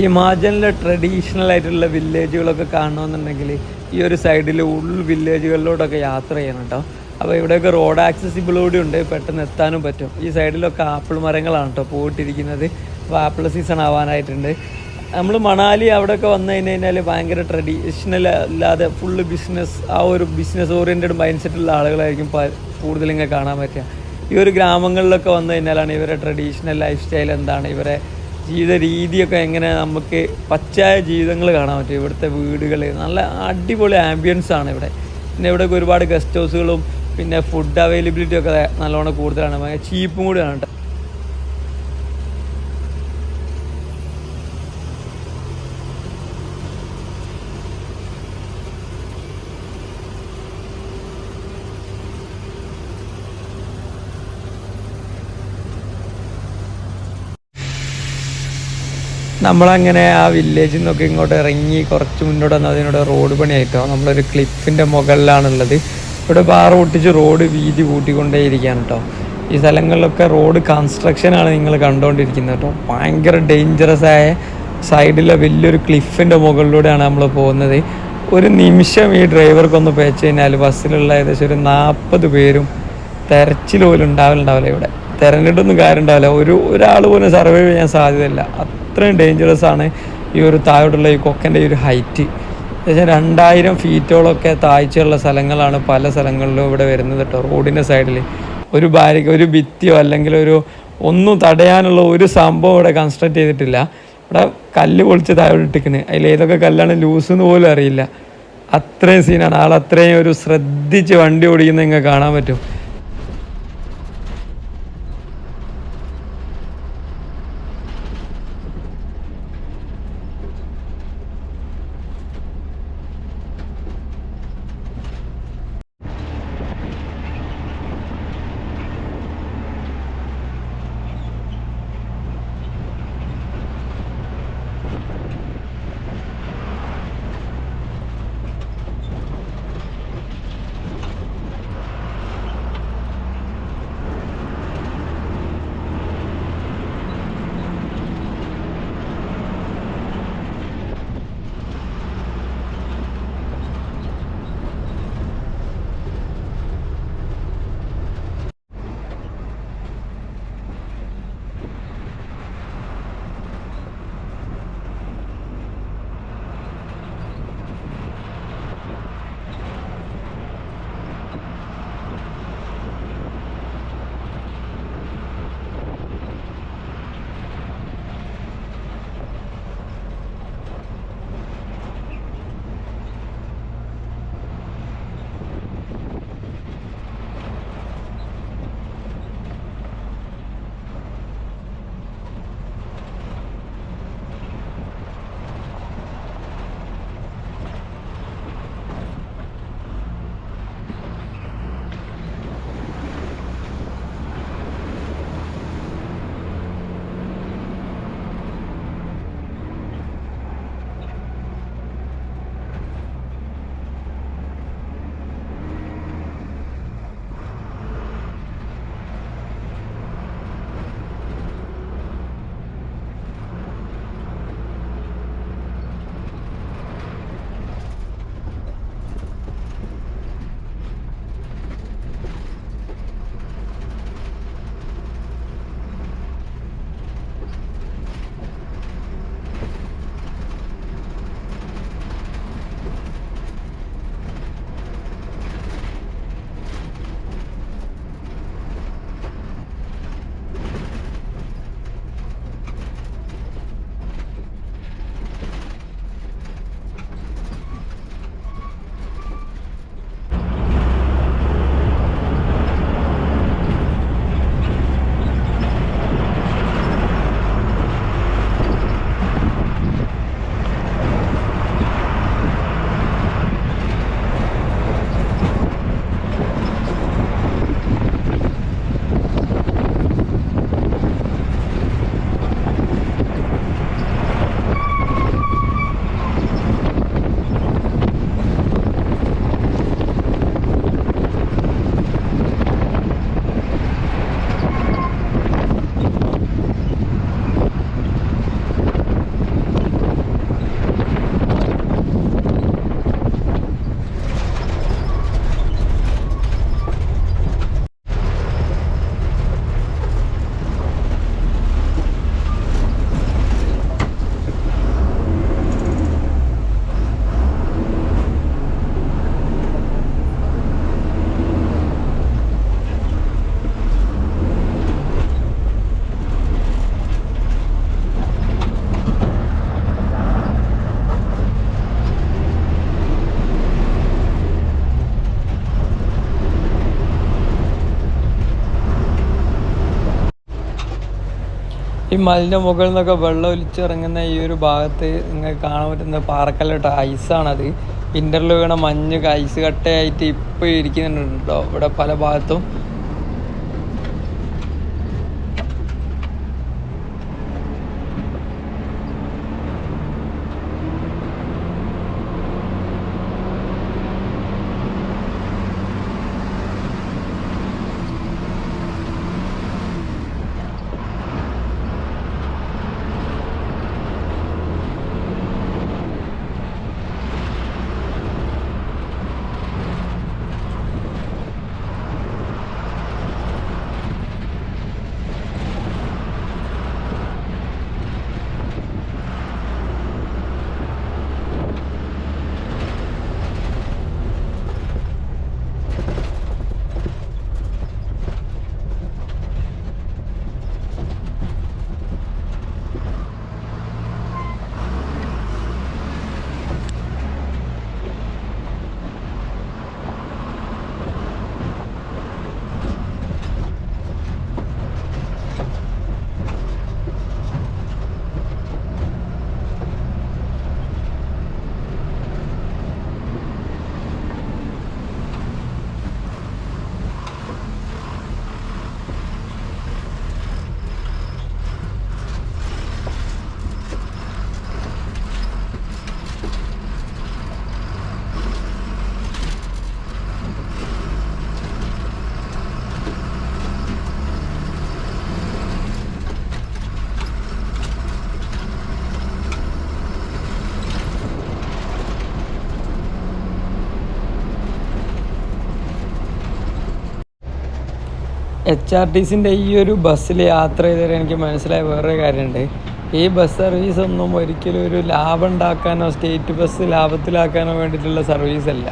ഹിമാചലിലെ ട്രഡീഷണൽ ആയിട്ടുള്ള വില്ലേജുകളൊക്കെ കാണണമെന്നുണ്ടെങ്കിൽ ഈ ഒരു സൈഡിൽ വില്ലേജുകളിലോട്ടൊക്കെ യാത്ര ചെയ്യണം കേട്ടോ. അപ്പോൾ ഇവിടെയൊക്കെ റോഡ് ആക്സസിബിലിറ്റി ഉണ്ട്, പെട്ടെന്ന് എത്താനും പറ്റും. ഈ സൈഡിലൊക്കെ ആപ്പിൾ മരങ്ങളാണ് കേട്ടോ പോയിട്ടിരിക്കുന്നത്. അപ്പോൾ ആപ്പിൾ സീസൺ ആവാനായിട്ടുണ്ട്. നമ്മൾ മണാലി അവിടെയൊക്കെ വന്നു കഴിഞ്ഞാൽ ഭയങ്കര ട്രഡീഷണൽ അല്ലാതെ ഫുള്ള് ബിസിനസ് ഓറിയൻറ്റഡ് മൈൻഡ് സെറ്റുള്ള ആളുകളായിരിക്കും കൂടുതലിങ്ങനെ കാണാൻ പറ്റുക. ഈ ഒരു ഗ്രാമങ്ങളിലൊക്കെ വന്നു കഴിഞ്ഞാലാണ് ഇവരെ ട്രഡീഷണൽ ലൈഫ് സ്റ്റൈൽ എന്താണ്, ഇവരെ ജീവിത രീതിയൊക്കെ എങ്ങനെ നമുക്ക് പച്ചയായ ജീവിതങ്ങൾ കാണാൻ പറ്റും. ഇവിടുത്തെ വീടുകൾ നല്ല അടിപൊളി ആംബിയൻസ് ആണ് ഇവിടെ. പിന്നെ ഇവിടെയൊക്കെ ഒരുപാട് ഗസ്റ്റ് ഹൗസുകളും പിന്നെ ഫുഡ് അവൈലബിലിറ്റി ഒക്കെ നല്ലോണം കൂടുതലാണ്, ഭയങ്കര ചീപ്പും കൂടിയാണ് കേട്ടോ. നമ്മളങ്ങനെ ആ വില്ലേജിൽ നിന്നൊക്കെ ഇങ്ങോട്ട് ഇറങ്ങി കുറച്ച് മുന്നോട്ട് വന്നാൽ അതിനോട് റോഡ് പണിയായിട്ടോ. നമ്മളൊരു ക്ലിഫിൻ്റെ മുകളിലാണുള്ളത്. ഇവിടെ ബാർ പൊട്ടിച്ച് റോഡ് വീതി കൂട്ടിക്കൊണ്ടേയിരിക്കുകയാണ് കേട്ടോ. ഈ സ്ഥലങ്ങളിലൊക്കെ റോഡ് കൺസ്ട്രക്ഷനാണ് നിങ്ങൾ കണ്ടുകൊണ്ടിരിക്കുന്നത് കേട്ടോ. ഭയങ്കര ഡേഞ്ചറസ് ആയ സൈഡിലെ വലിയൊരു ക്ലിഫിൻ്റെ മുകളിലൂടെയാണ് നമ്മൾ പോകുന്നത്. ഒരു നിമിഷം ഈ ഡ്രൈവർക്കൊന്ന് പേച്ച് കഴിഞ്ഞാൽ ബസ്സിലുള്ള ഏകദേശം ഒരു 40 പേരും തെരച്ചിൽ പോലും ഉണ്ടാവില്ല. ഇവിടെ തിരഞ്ഞിട്ടൊന്നും കാര്യം ഉണ്ടാവില്ല. ഒരാൾ പോലും സർവൈവ് ചെയ്യാൻ സാധ്യതയില്ല. അത്രയും ഡേഞ്ചറസ് ആണ് ഈ ഒരു താഴോട്ടുള്ള ഈ കൊക്കൻ്റെ ഈ ഒരു ഹൈറ്റ്. ഏകദേശം 2000 ഫീറ്റോളമൊക്കെ താഴ്ചയുള്ള സ്ഥലങ്ങളാണ് പല സ്ഥലങ്ങളിലും ഇവിടെ വരുന്നത് കേട്ടോ. റോഡിൻ്റെ സൈഡിൽ ഒരു ഭിത്തിയോ അല്ലെങ്കിൽ ഒന്നും തടയാനുള്ള ഒരു സംഭവം ഇവിടെ കൺസ്ട്രക്ട് ചെയ്തിട്ടില്ല. ഇവിടെ കല്ല് പൊളിച്ച് താഴോട്ട് ഇട്ടിക്കുന്നത്, അതിൽ ഏതൊക്കെ കല്ലാണ് ലൂസെന്ന് പോലും അറിയില്ല. അത്രയും സീനാണ്. ആളത്രയും ശ്രദ്ധിച്ച് വണ്ടി ഓടിക്കുന്നത് നിങ്ങൾക്ക് കാണാൻ പറ്റും. ഈ മലിൻ്റെ മുകളിൽ നിന്നൊക്കെ വെള്ളം ഒലിച്ചിറങ്ങുന്ന ഈ ഒരു ഭാഗത്ത് നിങ്ങൾക്ക് കാണാൻ പറ്റുന്ന പാറക്കല്ലിട്ട ഐസാണത്. വിൻ്ററിൽ വീണ മഞ്ഞ് ഐസ് കട്ടയായിട്ട് ഇപ്പോൾ ഇരിക്കുന്നുണ്ടോ ഇവിടെ പല ഭാഗത്തും. HRTCൻ്റെ ഈ ഒരു ബസ്സിൽ യാത്ര ചെയ്തവരെ എനിക്ക് മനസ്സിലായ വേറൊരു കാര്യമുണ്ട്. ഈ ബസ് സർവീസ് ഒന്നും ഒരിക്കലും ഒരു ലാഭം ഉണ്ടാക്കാനോ സ്റ്റേറ്റ് ബസ് ലാഭത്തിലാക്കാനോ വേണ്ടിയിട്ടുള്ള സർവീസല്ല.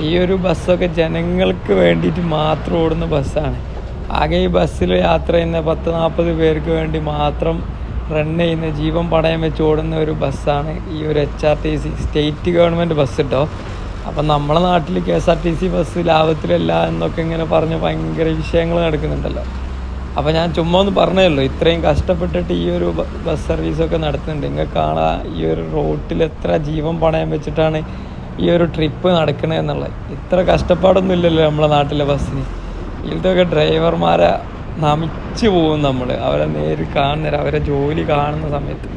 ഈ ഒരു ബസ്സൊക്കെ ജനങ്ങൾക്ക് വേണ്ടിയിട്ട് മാത്രം ഓടുന്ന ബസ്സാണ്. ആകെ ഈ ബസ്സിൽ യാത്ര ചെയ്യുന്ന 10-40 പേർക്ക് വേണ്ടി മാത്രം റൺ ചെയ്യുന്ന ജീവൻ പണയം വെച്ച് ഓടുന്ന ഒരു ബസ്സാണ് ഈ ഒരു HRTC സ്റ്റേറ്റ് ഗവൺമെൻറ് ബസ് കേട്ടോ. അപ്പം നമ്മളെ നാട്ടിൽ KSRTC ബസ് ലാഭത്തിലല്ല എന്നൊക്കെ ഇങ്ങനെ പറഞ്ഞ് ഭയങ്കര വിഷയങ്ങൾ നടക്കുന്നുണ്ടല്ലോ. അപ്പോൾ ഞാൻ ചുമ്മാ ഒന്ന് പറഞ്ഞല്ലോ, ഇത്രയും കഷ്ടപ്പെട്ടിട്ട് ഈ ഒരു ബസ് സർവീസൊക്കെ നടത്തുന്നുണ്ട്. നിങ്ങൾക്ക് കാണാം ഈ ഒരു റോട്ടിൽ എത്ര ജീവൻ പണയം വെച്ചിട്ടാണ് ഈ ഒരു ട്രിപ്പ് നടക്കണതെന്നുള്ളത്. ഇത്ര കഷ്ടപ്പാടൊന്നും ഇല്ലല്ലോ നമ്മളെ നാട്ടിലെ ബസ്സിന്. ഇതിലൊക്കെ ഡ്രൈവർമാരെ നമിച്ചു പോകും നമ്മൾ, അവരെ നേരിൽ കാണുന്നേരം, അവരെ ജോലി കാണുന്ന സമയത്ത്.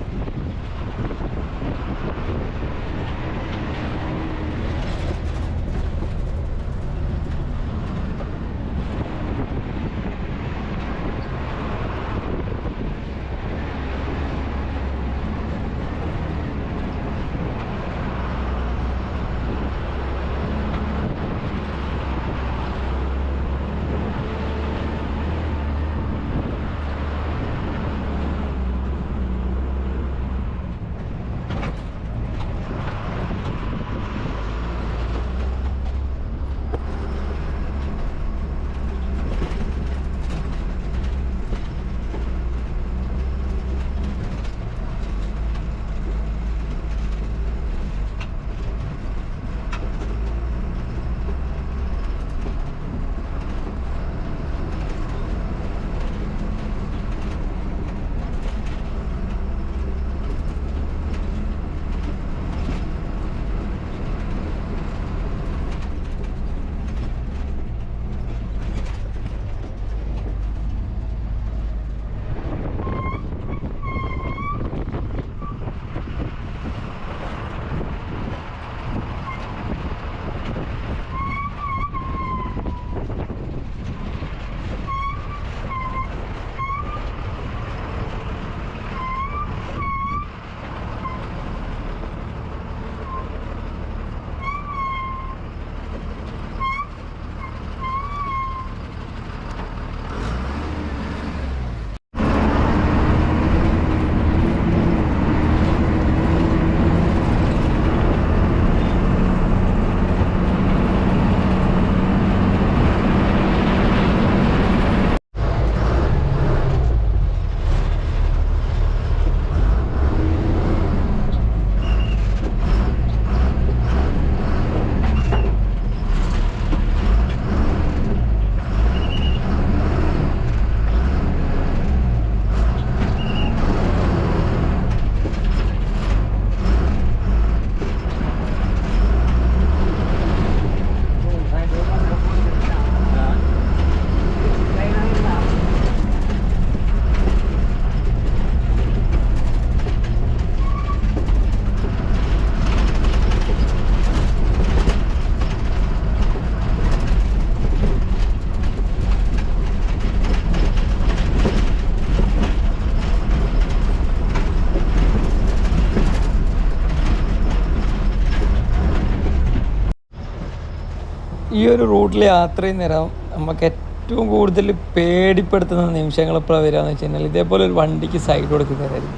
ഈ ഒരു റൂട്ടിൽ യാത്ര ചെയ്യുന്നേരം നമുക്ക് ഏറ്റവും കൂടുതൽ പേടിപ്പെടുത്തുന്ന നിമിഷങ്ങൾ എപ്പോഴാണ് വരികയെന്ന് വെച്ച് കഴിഞ്ഞാൽ ഇതേപോലെ ഒരു വണ്ടിക്ക് സൈഡ് കൊടുക്കുന്നവരായിരിക്കും.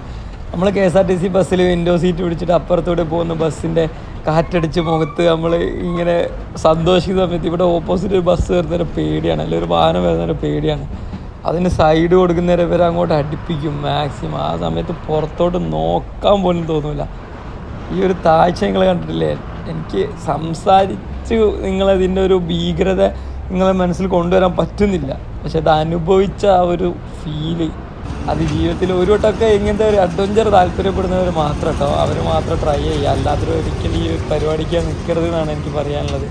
നമ്മൾ KSRTC ബസ്സിൽ വിൻഡോ സീറ്റ് പിടിച്ചിട്ട് അപ്പുറത്തൂടെ പോകുന്ന ബസ്സിൻ്റെ കാറ്റടിച്ച് മുഖത്ത് നമ്മൾ ഇങ്ങനെ സന്തോഷിക്കുന്ന സമയത്ത് ഇവിടെ ഓപ്പോസിറ്റ് ഒരു ബസ് വരുന്നവരെ പേടിയാണ്, അല്ലെങ്കിൽ ഒരു വാഹനം വരുന്നവരെ പേടിയാണ്. അതിന് സൈഡ് കൊടുക്കുന്നവരെ ഇവരെ അങ്ങോട്ട് അടുപ്പിക്കും മാക്സിമം. ആ സമയത്ത് പുറത്തോട്ട് നോക്കാൻ പോലും തോന്നില്ല. ഈ ഒരു താഴ്ച നിങ്ങൾ കണ്ടിട്ടില്ലേ? എനിക്ക് സംസാരിച്ച് നിങ്ങളതിൻ്റെ ഒരു ഭീകരത നിങ്ങളെ മനസ്സിൽ കൊണ്ടുവരാൻ പറ്റുന്നില്ല. പക്ഷെ അത് അനുഭവിച്ച ആ ഒരു ഫീല് അത് ജീവിതത്തിൽ ഒരു വട്ടമൊക്കെ ഇങ്ങനത്തെ ഒരു അഡ്വഞ്ചർ താല്പര്യപ്പെടുന്നവർ മാത്രം കേട്ടോ, അവർ മാത്രം ട്രൈ ചെയ്യുക. അല്ലാത്തൊരു ഒരിക്കലും ഈ പരിപാടിക്ക് നിൽക്കരുത് എന്നാണ് എനിക്ക് പറയാനുള്ളത്.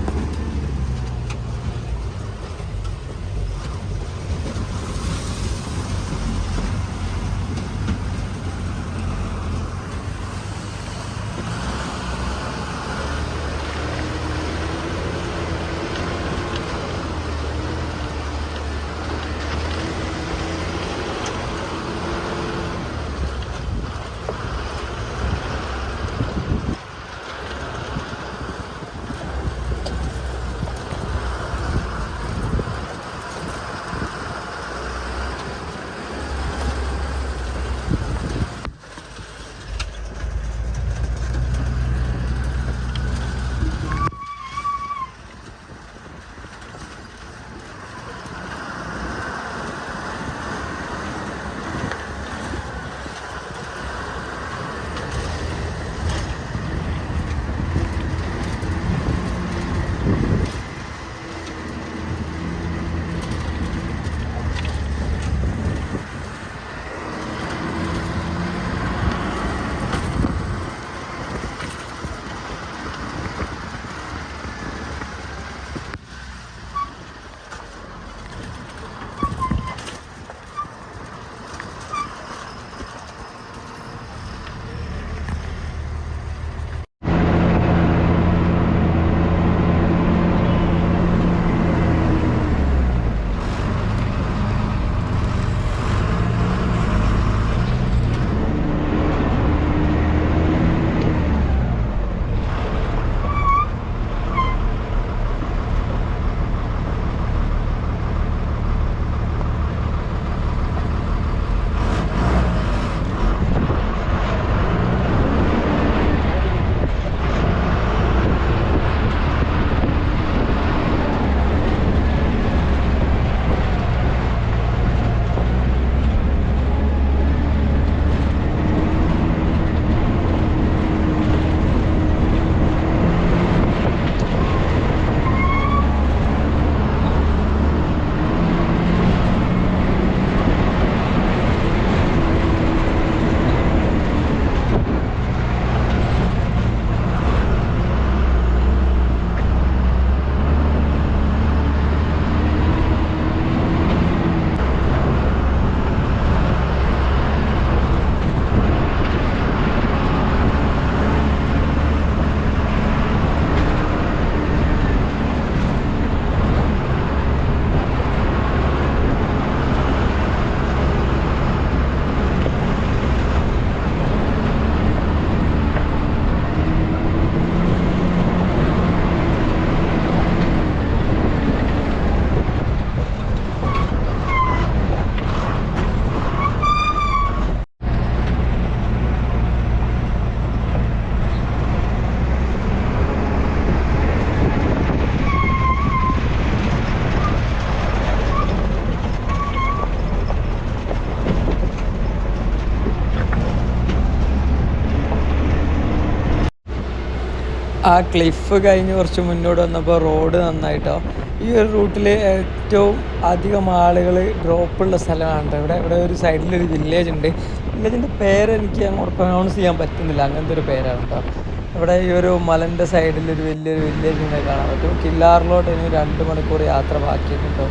ആ ക്ലിഫ് കഴിഞ്ഞ് കുറച്ച് മുന്നോട്ട് വന്നപ്പോൾ റോഡ് നന്നായിട്ടോ. ഈ ഒരു റൂട്ടിൽ ഏറ്റവും അധികം ആളുകൾ ഡ്രോപ്പുള്ള സ്ഥലമാണ്. ഇവിടെ ഒരു സൈഡിലൊരു വില്ലേജ് ഉണ്ട്. വില്ലേജിൻ്റെ പേര് എനിക്ക് അങ്ങോട്ട് പ്രൊനൗൺസ് ചെയ്യാൻ പറ്റുന്നില്ല, അങ്ങനത്തെ ഒരു പേരാണ് കേട്ടോ. ഇവിടെ ഈ ഒരു മലൻ്റെ സൈഡിലൊരു വലിയൊരു വില്ലേജ് ഇങ്ങനെ കാണാൻ പറ്റും. കില്ലാറിലോട്ട് ഇനി 2 മണിക്കൂർ യാത്ര ബാക്കിയുണ്ട് കേട്ടോ.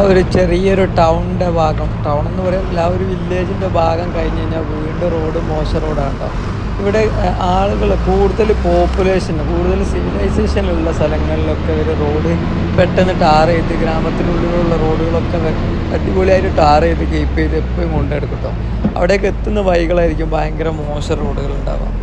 ഒരു ചെറിയൊരു ടൗണിൻ്റെ ഭാഗം, ടൗൺ എന്ന് പറയുന്നില്ല, ആ ഒരു വില്ലേജിൻ്റെ ഭാഗം കഴിഞ്ഞ് കഴിഞ്ഞാൽ വീണ്ടും റോഡ് മോശം റോഡാണ് കേട്ടോ. ഇവിടെ ആളുകൾ കൂടുതൽ പോപ്പുലേഷൻ, കൂടുതൽ സിവിലൈസേഷനുള്ള സ്ഥലങ്ങളിലൊക്കെ ഒരു റോഡ് പെട്ടെന്ന് ടാർ ചെയ്ത് ഗ്രാമത്തിനുള്ളിലുള്ള റോഡുകളൊക്കെ അടിപൊളിയായിട്ട് ടാർ ചെയ്ത് കീപ്പ് ചെയ്ത് എപ്പോഴും കൊണ്ടെടുക്കും കേട്ടോ. അവിടേക്ക് എത്തുന്ന വഴികളായിരിക്കും ഭയങ്കര മോശം റോഡുകൾ ഉണ്ടാവുക.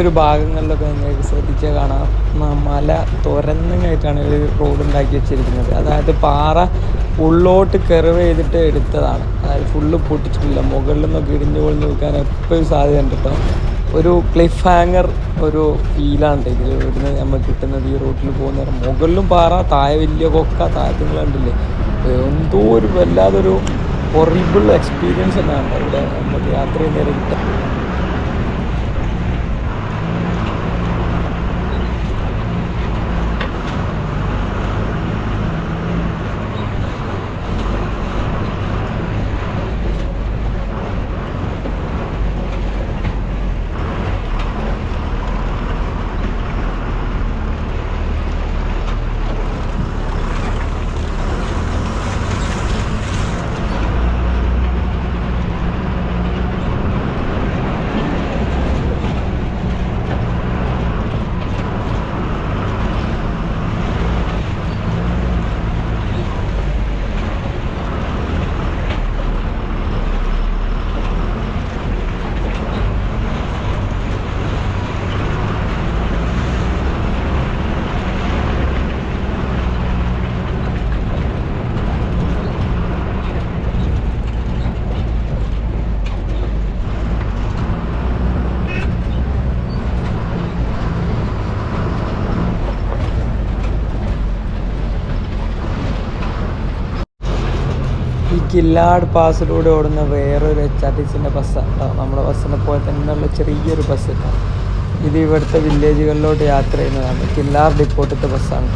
ഒരു ഭാഗങ്ങളിലൊക്കെ നിങ്ങൾക്ക് ശ്രദ്ധിച്ചാൽ കാണാം മല തുരന്നങ്ങായിട്ടാണ് ഒരു റോഡ് ഉണ്ടാക്കി വെച്ചിരിക്കുന്നത്. അതായത് പാറ ഉള്ളോട്ട് കെർവ് ചെയ്തിട്ട് എടുത്തതാണ്. അതായത് ഫുള്ള് പൊട്ടിച്ചിട്ടില്ല. മുകളിൽ നിന്നൊക്കെ ഇടിഞ്ഞു പൊളിഞ്ഞ് നിൽക്കാൻ എപ്പോഴും സാധ്യത ഉണ്ട് കേട്ടോ. ഒരു ക്ലിഫ് ഹാങ്ങർ ഒരു ഫീലാണ് ഇതിൽ ഇവിടുന്ന് നമുക്ക് കിട്ടുന്നത്. ഈ റൂട്ടിൽ പോകുന്ന നേരം മുകളിലും പാറ, താഴെ വലിയ കൊക്ക, താഴത്ത് നിങ്ങൾ കണ്ടില്ലേ, എന്തോ ഒരു വല്ലാതൊരു ഹൊറിബിൾ എക്സ്പീരിയൻസ് തന്നെയാണ് ഇവിടെ നമുക്ക് യാത്ര ചെയ്യുന്നേരം കിട്ടുക. ഈ കില്ലാട് പാസിലൂടെ ഓടുന്ന വേറൊരു HRTCൻ്റെ ബസ്സാണ് കേട്ടോ. നമ്മുടെ ബസ്സിനെ പോലെ തന്നെയുള്ള ചെറിയൊരു ബസ് കേട്ടോ. ഇത് ഇവിടുത്തെ വില്ലേജുകളിലോട്ട് യാത്ര ചെയ്യുന്നതാണ്. കില്ലാർ ഡിപ്പോട്ടത്തെ ബസ്സാണ്.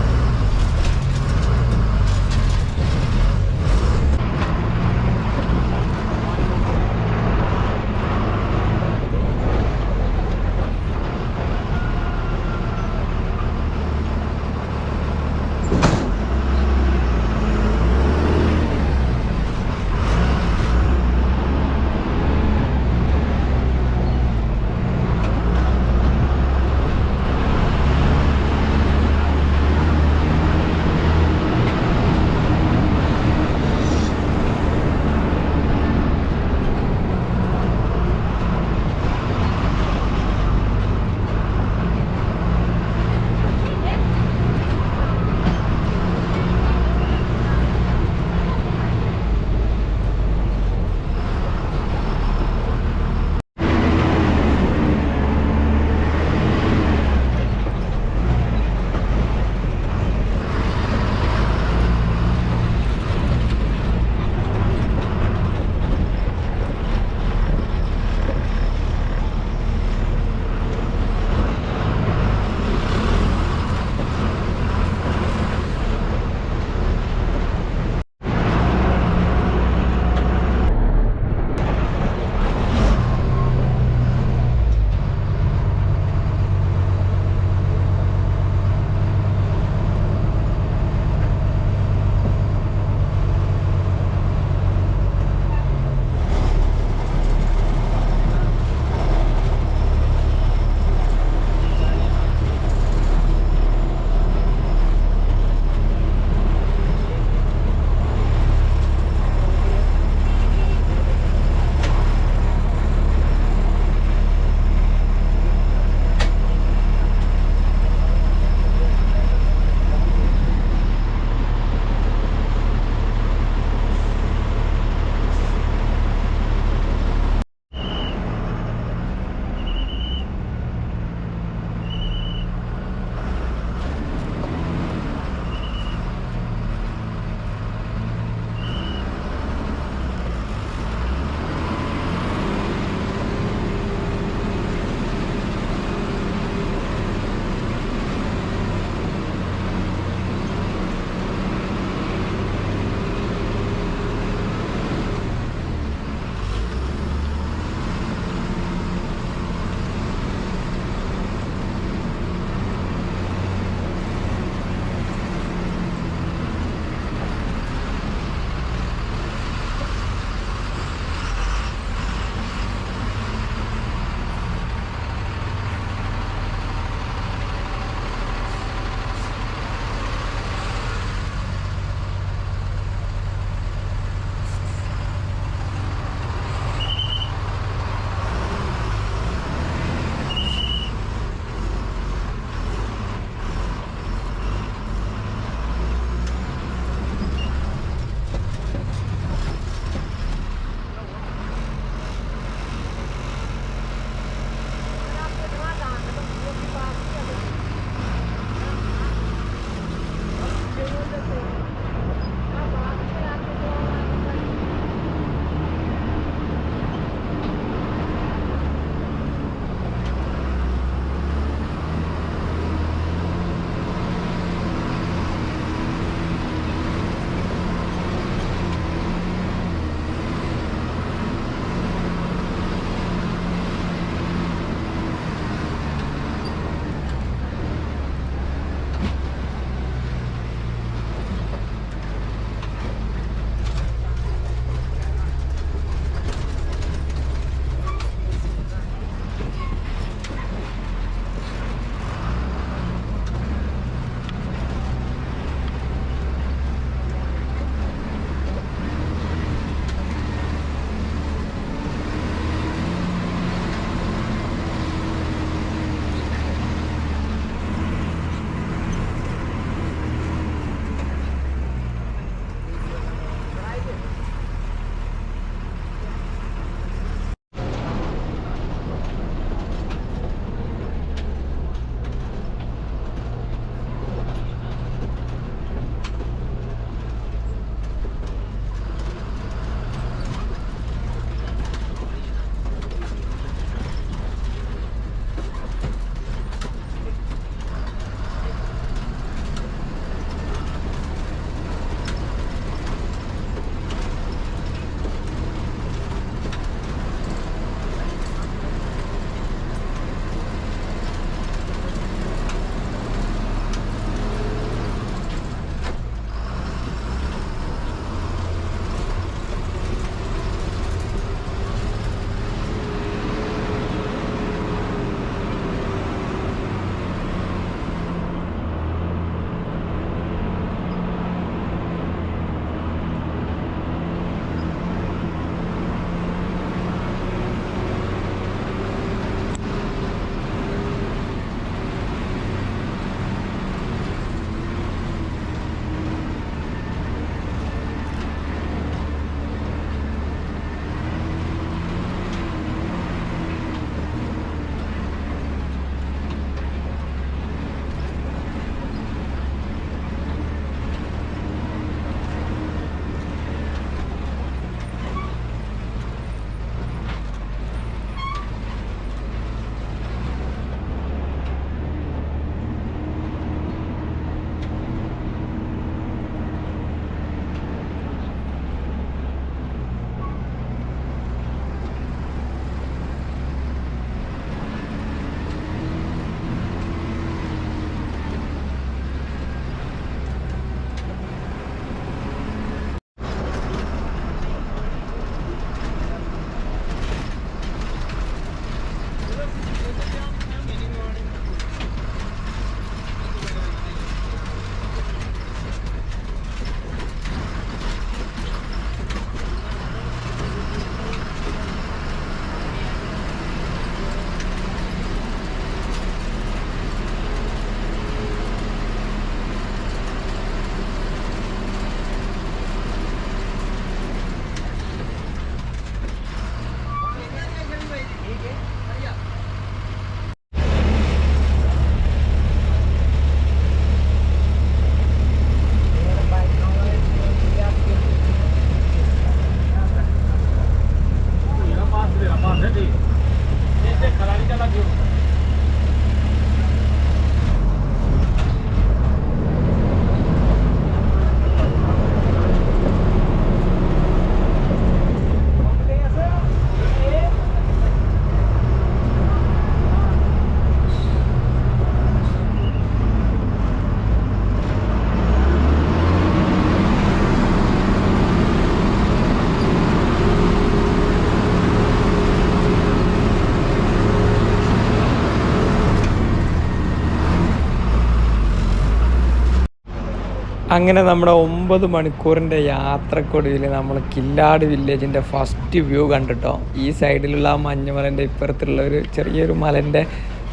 അങ്ങനെ നമ്മുടെ 9 മണിക്കൂറിൻ്റെ യാത്രക്കൊടുവിൽ നമ്മൾ കില്ലാട് വില്ലേജിൻ്റെ ഫസ്റ്റ് വ്യൂ കണ്ടിട്ടോ. ഈ സൈഡിലുള്ള ആ മഞ്ഞുമലൻ്റെ ഇപ്പുറത്തുള്ള ഒരു ചെറിയൊരു മലൻ്റെ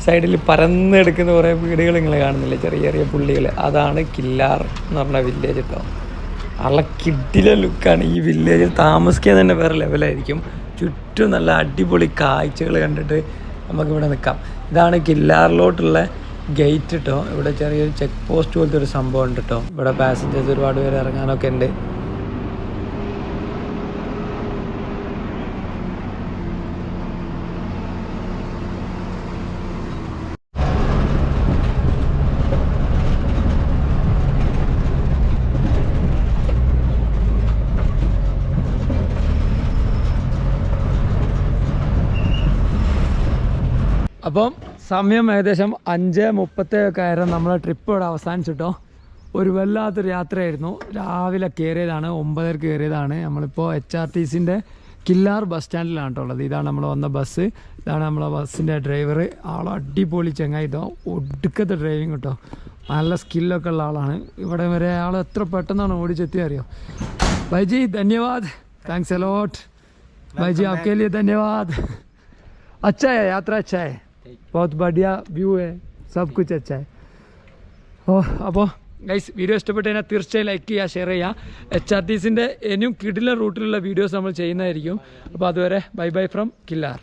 സൈഡിൽ പരന്നെടുക്കുന്ന കുറേ വീടുകൾ നിങ്ങൾ കാണുന്നില്ലേ, ചെറിയ ചെറിയ പുള്ളികൾ. അതാണ് കില്ലാർ എന്ന് പറഞ്ഞ വില്ലേജ് കേട്ടോ. നല്ല കിഡിലെ ലുക്കാണ് ഈ വില്ലേജിൽ. താമസിക്കാൻ തന്നെ വേറെ ലെവലായിരിക്കും. ചുറ്റും നല്ല അടിപൊളി കാഴ്ചകൾ കണ്ടിട്ട് നമുക്കിവിടെ നിൽക്കാം. ഇതാണ് കില്ലാറിലോട്ടുള്ള ഗേറ്റ് കേട്ടോ. ഇവിടെ ചെറിയൊരു ചെക്ക് പോസ്റ്റ് പോലത്തെ ഒരു സംഭവം ഉണ്ട് കേട്ടോ. ഇവിടെ പാസഞ്ചേഴ്സ് ഒരുപാട് പേര് ഇറങ്ങാനൊക്കെ ഉണ്ട്. അപ്പം സമയം ഏകദേശം 5:30 ആയിരുന്നു. നമ്മളെ ട്രിപ്പ് ഇവിടെ അവസാനിച്ചിട്ടോ. ഒരു വല്ലാത്തൊരു യാത്രയായിരുന്നു. രാവിലെ കയറിയതാണ്, 9:30 കയറിയതാണ്. നമ്മളിപ്പോൾ HRTCൻ്റെ കില്ലാർ ബസ് സ്റ്റാൻഡിലാണ് കേട്ടോ ഉള്ളത്. ഇതാണ് നമ്മൾ വന്ന ബസ്. ഇതാണ് നമ്മളെ ബസ്സിൻ്റെ ഡ്രൈവർ. ആളെ അടിപൊളി ചങ്ങായിട്ടോ, ഒടുക്കത്തെ ഡ്രൈവിങ് കേട്ടോ. നല്ല സ്കില്ലൊക്കെ ഉള്ള ആളാണ്. ഇവിടെ വരെ ആൾ എത്ര പെട്ടെന്നാണ് ഓടിച്ചെത്തിയത് അറിയോ. ഭായിജി ധന്യവാദ്, താങ്ക്സ് അലോട്ട് भाईजी, आपके लिए धन्यवाद. अच्छा है, यात्रा अच्छा है, बहुत बढ़िया व्यू है, सब कुछ अच्छा है. അപ്പോൾ ഗൈസ് വീഡിയോ ഇഷ്ടപ്പെട്ട് കഴിഞ്ഞാൽ തീർച്ചയായും ലൈക്ക് ചെയ്യുക, ഷെയർ ചെയ്യുക. HRTCൻ്റെ ഇനിയും കിടിലൻ റൂട്ടിലുള്ള വീഡിയോസ് നമ്മൾ ചെയ്യുന്നതായിരിക്കും. അപ്പോൾ അതുവരെ ബൈ ബൈ ഫ്രം കില്ലാർ.